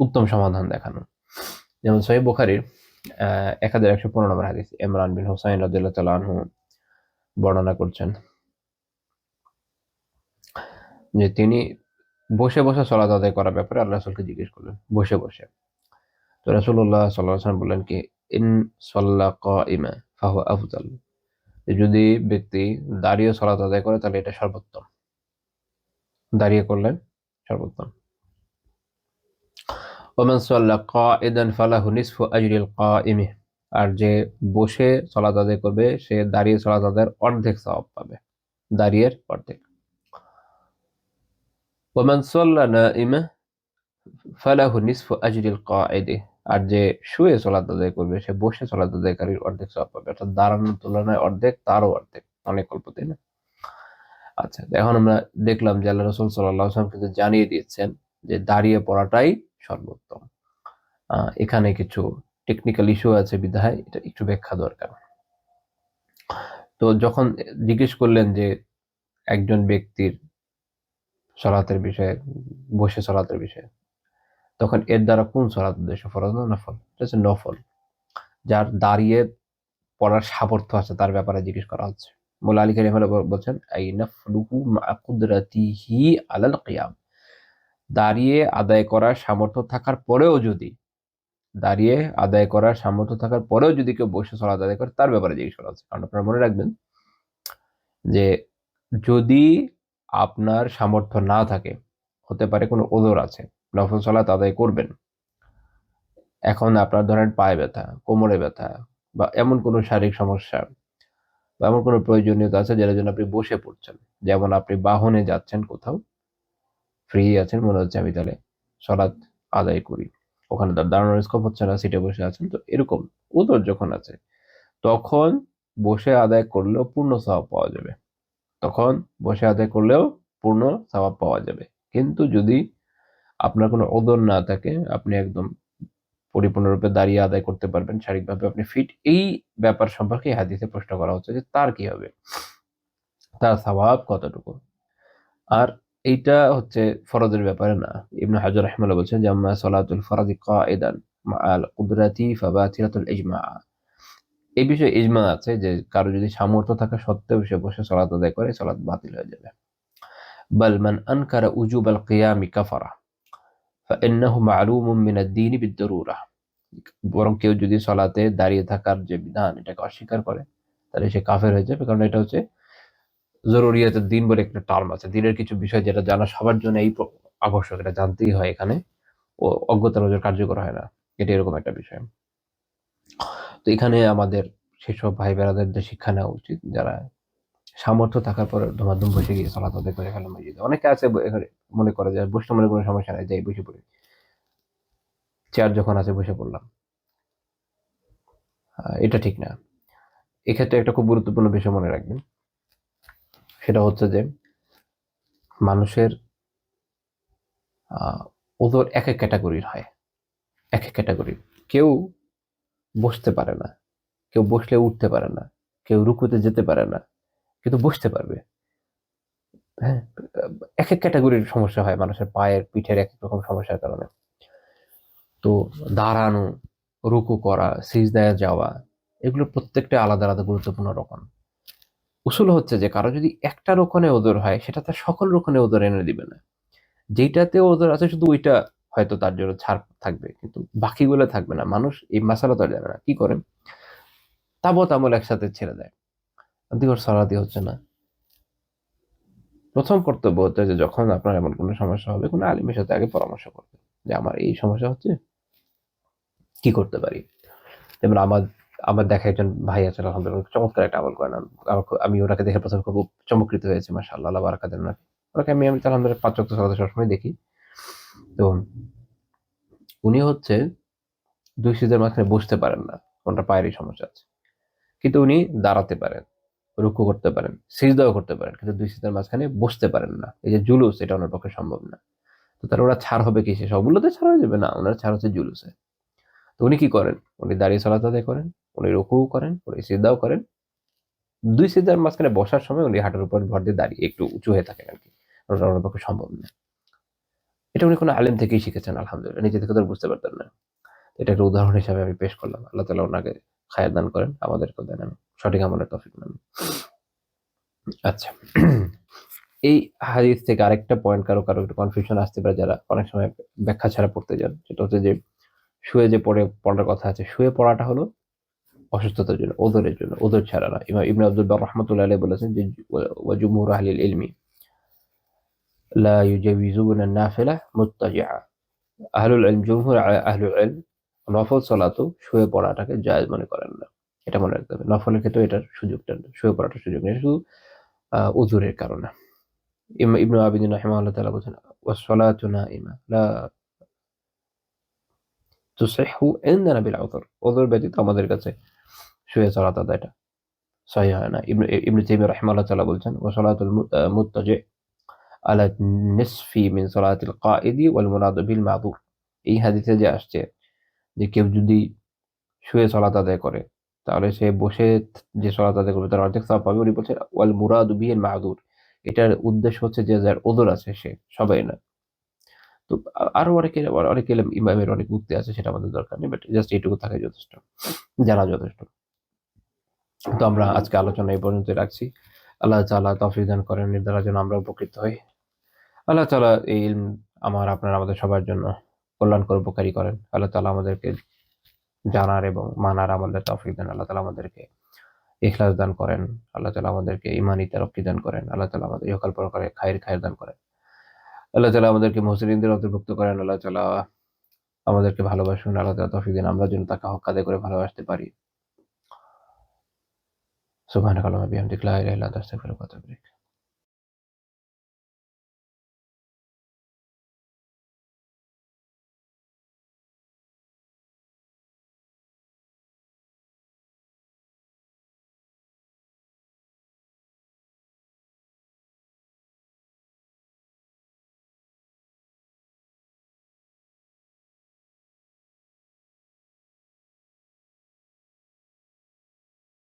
উত্তম সমাধান দেখানো, যেমন সহিহ বুখারীর ১১১৫ নম্বর হাদিস, ইমরান বিন হুসাইন রাদিয়াল্লাহু তাআলা আনহু বর্ণনা করছেন যে তিনি বসে বসে সালাত আদায় করার ব্যাপারে আল্লাহ রাসূলকে জিজ্ঞেস করলেন, বসে বসে। তো রাসূলুল্লাহ সাল্লাল্লাহু আলাইহি ওয়াসাল্লাম বললেন কি, ইন সাল্লা কাইমা ফাহুয়া আফদাল, যদি ব্যক্তি দাঁড়িয়ে সালাত আদায় করে তাহলে এটা সর্বোত্তম, দাঁড়িয়ে করলেন সর্বোত্তম। ওমান সাল্লা কাইদান ফালাহু নিসফু আজরিল কাইমি, আর যে বসে সালাত আদায় করবে সে দাঁড়িয়ে সালাত আদায়ের অর্ধেক সওয়াব পাবে, দাঁড়িয়ের অর্ধেক। ওমান সাল্লা নাইমা ফালাহু নিসফু আজরিল কাইদি, আর যে শুয়ে সালাত আদায় করবে সে বসে সালাত আদায়কারীর অর্ধেক সওয়াব পাবে, অর্থাৎ দাঁড়ানোর তুলনায় অর্ধেক, তারও অর্ধেক, অনেক অল্প, তাই না? আচ্ছা, এখন আমরা দেখলাম যে আল্লাহ রাসূল সাল্লাল্লাহু আলাইহি ওয়াসাল্লাম কিন্তু জানিয়ে দিয়েছেন যে দাঁড়িয়ে পড়াটাই সর্বোত্তম। এখানে কিছু টেকনিক্যাল ইস্যু আছে বিধায় এটা একটু ব্যাখ্যা দরকার। তো যখন জিজ্ঞেস করলেন যে একজন ব্যক্তির সলাতের বিষয়ে, বসে সলাতের বিষয়ে, তখন এর দ্বারা কোন সলাত উদ্দেশ্য, ফরজ না নফল? এটা হচ্ছে নফল। যার দাঁড়িয়ে পড়ার সামর্থ্য আছে তার ব্যাপারে জিজ্ঞেস করা হচ্ছে। মোল্লা আলী কারিম বলছেন আই নাফলুহু মা কুদরাতিহি আলাল কিয়াম, দাঁড়িয়ে আদায় করার সামর্থ্য থাকার পরেও যদি, দাঁড়িয়ে আদায় করার সামর্থ্য থাকার পরেও যদি কেউ বসে সলাত আদায় করে তার ব্যাপারে জিজ্ঞেস করা হচ্ছে। কারণ আপনারা মনে রাখবেন যে যদি আপনার সামর্থ্য না থাকে, হতে পারে কোনো ওযর আছে, নফল সালাত আদায় করবেন, এখন আপনার ধরেন পায়ে ব্যথা, কোমরে ব্যথা বা এমন কোনো শারীরিক সমস্যা বা এমন কোনো প্রয়োজনীয়তা আছে যেটার জন্য আপনি বসে পড়ছেন, যেমন আপনি বাহনে যাচ্ছেন কোথাও, ফ্রি আছেন, মনে হচ্ছে আমি তাহলে সলাৎ আদায় করি, ওখানে তার দাঁড়ানোর স্কোপ হচ্ছে না, সিটে বসে আছেন, তো এরকম ওযর যখন আছে তখন বসে আদায় করলেও পূর্ণ সওয়াব পাওয়া যাবে, তখন বসে আদায় করলেও পূর্ণ সওয়াব পাওয়া যাবে। কিন্তু যদি আপনার কোনো ওযর না থাকে, আপনি একদম পরিপূর্ণরূপে দাঁড়িয়ে আদায় করতে পারবেন, শারীরিকভাবে আপনি ফিট, এই ব্যাপার সম্পর্কে এই হাদিসে প্রশ্ন করা হচ্ছে যে তার কি হবে, তার সওয়াব কতটুকু। আর এইটা হচ্ছে ফরজের ব্যাপারে না। ইবনে হাজার রাহিমাহুল্লাহ বলছেন জাম্মা সালাতুল ফরজি কাঈদান মাআল কুদরাতি ফাবাতিলাতুল ইজমা, এই বিষয়ে ইজমা আছে যে কারো যদি সামর্থ্য থাকা সত্ত্বেও সে বসে সালাত আদায় করে, সালাত বাতিল হয়ে যাবে। বাল মান আনকারা উজুবাল কিয়ামি কাফারা ফাইন্নাহু মা'লুমুম মিনাদ দীনি বিদ-দারুরা, বরং কেউ যদি সালাতে দাঁড়িয়ে থাকার যে বিধান এটাকে অস্বীকার করে তাহলে সে কাফের হয়ে যাবে। কারণ এটা হচ্ছে জরুরিয়াতের দিন বলে একটা টার্ম আছে, দিনের কিছু বিষয় যেটা জানা সবার জন্য এই আবশ্যক, এটা জানতেই হয়, এখানে ও অজ্ঞতার নজর কার্যকর হয় না, এটা এরকম একটা বিষয়। তো এখানে আমাদের সেসব ভাই বেড়াদের শিক্ষা নেওয়া উচিত যারা সামর্থ্য থাকার পরে ধুমাধুম বসে গিয়ে সালাত আদায় করে ফেলে মসজিদে। অনেকে আছে এখানে মনে করে যে বসতে মনে কোনো সমস্যা নাই, যাই বসে পড়ি, চেয়ার যখন আছে বসে পড়লাম, এটা ঠিক না। এক্ষেত্রে একটা খুব গুরুত্বপূর্ণ বিষয় মনে রাখবেন, সেটা হচ্ছে যে মানুষের ওজোর এক এক ক্যাটাগরির হয়, এক এক ক্যাটাগরির। কেউ বসতে পারে না, কেউ বসলে উঠতে পারে না, কেউ রুকুতে যেতে পারে না কিন্তু বসতে পারবে। হ্যাঁ, এক এক ক্যাটাগরির সমস্যা হয় মানুষের, পায়ের পিঠের এক এক রকম সমস্যার কারণে। তো দাঁড়ানো, রুকু করা, সিজদায় যাওয়া, এগুলো প্রত্যেকটা আলাদা আলাদা গুরুত্বপূর্ণ রকম। উসুল হচ্ছে যে কারো যদি একটা রকনে ওজোর হয় সেটা তার সকল রকনে ওজোর এনে দিবে না, যেইটাতে ওজোর আছে শুধু ওইটা হয়তো তার জন্য ছাড় থাকবে, কিন্তু বাকিগুলো থাকবে না। মানুষ এই মাসালাটা জানে না, কি করে তাবৎ আমল একসাথে ছেড়ে দেয়, দিবস সালাতি হচ্ছে না। প্রথম কর্তব্য হচ্ছে যে যখন আপনার এমন কোনো সমস্যা হবে, কোনো আলিমের সাথে আগে পরামর্শ করবে যে আমার এই সমস্যা হচ্ছে, কি করতে পারি। যেমন আমার আমার দেখা একজন ভাই আছে আলহামদুলিল্লাহ, চমৎকার একটা আমল করেন। আমি ওনাকে দেখে প্রথমে খুব চমৎকৃত হয়েছি, মাশাআল্লাহ, আল্লাহ বারাকা দেন ওনাকে। ওনাকে আমি আমি তো আলহামদুলিল্লাহ ৫ ওয়াক্ত সালাত সবসময় দেখি। তো উনি হচ্ছে ২ সিজদার মাঝখানে বসতে পারেন না, ওনার পায়েরই সমস্যা আছে। কিন্তু উনি দাঁড়াতে পারেন, রুকু করতে পারেন, সিজদাও করতে পারেন, কিন্তু ২ সিজদার মাঝখানে বসতে পারেন না। এই যে জুলুস, এটা ওনার পক্ষে সম্ভব না। তো তাহলে ওরা ছাড় হবে কিসে? সবগুলোতে ছাড় হয়ে যাবে না, ওনার ছাড় হচ্ছে জুলুসে। তো উনি কি করেন? উনি দাঁড়িয়ে সালাত আদায় করেন, উনি রুকুও করেন, উনি সিজদাও করেন। ২ সিজদার মাঝখানে বসার সময় উনি হাঁটুর উপর ভর দিয়ে দাঁড়িয়ে একটু উঁচু হয়ে থাকেন আরকি। ওটা ওনার পক্ষে সম্ভব না। এটা উনি কোনো আলেম থেকেই শিখেছেন আলহামদুলিল্লাহ। নিজে থেকে তো আর বুঝতে পারতেন না। এটা একটা উদাহরণ হিসাবে আমি পেশ করলাম। আল্লাহ তাআলা ওনাকে খায়ের দান করেন, আমাদেরকেও দেন, আমি সঠিক আমলের তৌফিক দান। আচ্ছা, এই হাদিস থেকে আরেকটা পয়েন্ট কারো একটু কনফিউশন আসতে পারে যারা অনেক সময় ব্যাখ্যা ছাড়া পড়তে যান। সেটা হচ্ছে যে শুয়ে যে পড়ার কথা আছে, শুয়ে পড়াটা হলো অসুস্থতার জন্য, ওযরের জন্য, ওযর ছাড়া না। ইমাম ইবনে আব্দুল বার রাহমাতুল্লাহি আলাইহি বলেছেন যে ওয়া জুমহুর আহলিল ইলমি লা ইউজাউযুনা আন-নাফিলা মুত্তাজিআ। আহলুল ইলম, জুমহুর আহলুল ইলম নফল সালাতও শুয়ে পড়াটাকে জায়েজ মনে করেন না। এটা মনে রাখতে হবে। নফলের ক্ষেত্রে এটার সুযোগটা নেই, শুয়ে পড়াটার সুযোগ নেই, শুধু উযুরের কারণে। ইবনু আবিদিন রাহিমাহুল্লাহ তাআলা বলেছেন ওয়াস সালাতু নাইমা লা তুসিহু ইনদানা বিল উযর। উযর ব্যতীত আমাদের কাছে শুয়ে সালাত আদায়টা সহিহ হয় না। ইবনে তাইমিয়া রাহিমাহুল্লাহ তাআলা বলছেন ওয়া সালাতুল মুত্তাজি আলা নিসফি মিন সালাতিল কাঈদি ওয়াল মুরাদু বিল মা'যুর। এই হাদিসে যে আসছে যে কেউ যদি শুয়ে সালাত আদায় করে তাহলে সে বসে যে সালাত আদায় করবে তার অর্ধেক সওয়াব পাবে। উনি বলছেন ওয়াল মুরাদু বিহিল মা'যুর, এটার উদ্দেশ্য হচ্ছে যে যার ওযর আছে সে, সবাই না। তো আরো অনেক ইমামের অনেক উক্তি আছে, সেটা আমাদের দরকার নেই, বাট জাস্ট এইটুকু থাকে যথেষ্ট, জানা যথেষ্ট। তো আমরা আজকে আলোচনা এই পর্যন্ত রাখছি। আল্লাহ তাআলা তৌফিক দান করেন, এর দ্বারা যেন আমরা উপকৃত হই। আল্লাহ তাআলা এই ইলম আপনার আমাদের সবার জন্য কল্যাণকর উপকারী করেন। আল্লাহ তাআলা আমাদেরকে জানার এবং মানার আমলের তৌফিক দেন। আল্লাহ তাআলা আমাদেরকে ইখলাস দান করেন। আল্লাহ তাআলা আমাদেরকে ঈমানী তারাক্কি দান করেন। আল্লাহ তাআলা আমাদের ইহকাল পরকালে খায়ের দান করেন। আল্লাহ তাআলা আমাদেরকে মুহসিনিনদের অন্তর্ভুক্ত করেন। আল্লাহ তাআলা আমাদেরকে ভালোবাসুন। আল্লাহ তাআলা তৌফিক দিন আমরা যেন তাকে হক আদায় করে ভালোবাসতে পারি। সুবহানাকাল্লাহুম্মা বিহামদিকা লা ইলাহা ইল্লা আনতা আস্তাগফিরুকা ওয়া আতুবু ইলাইক।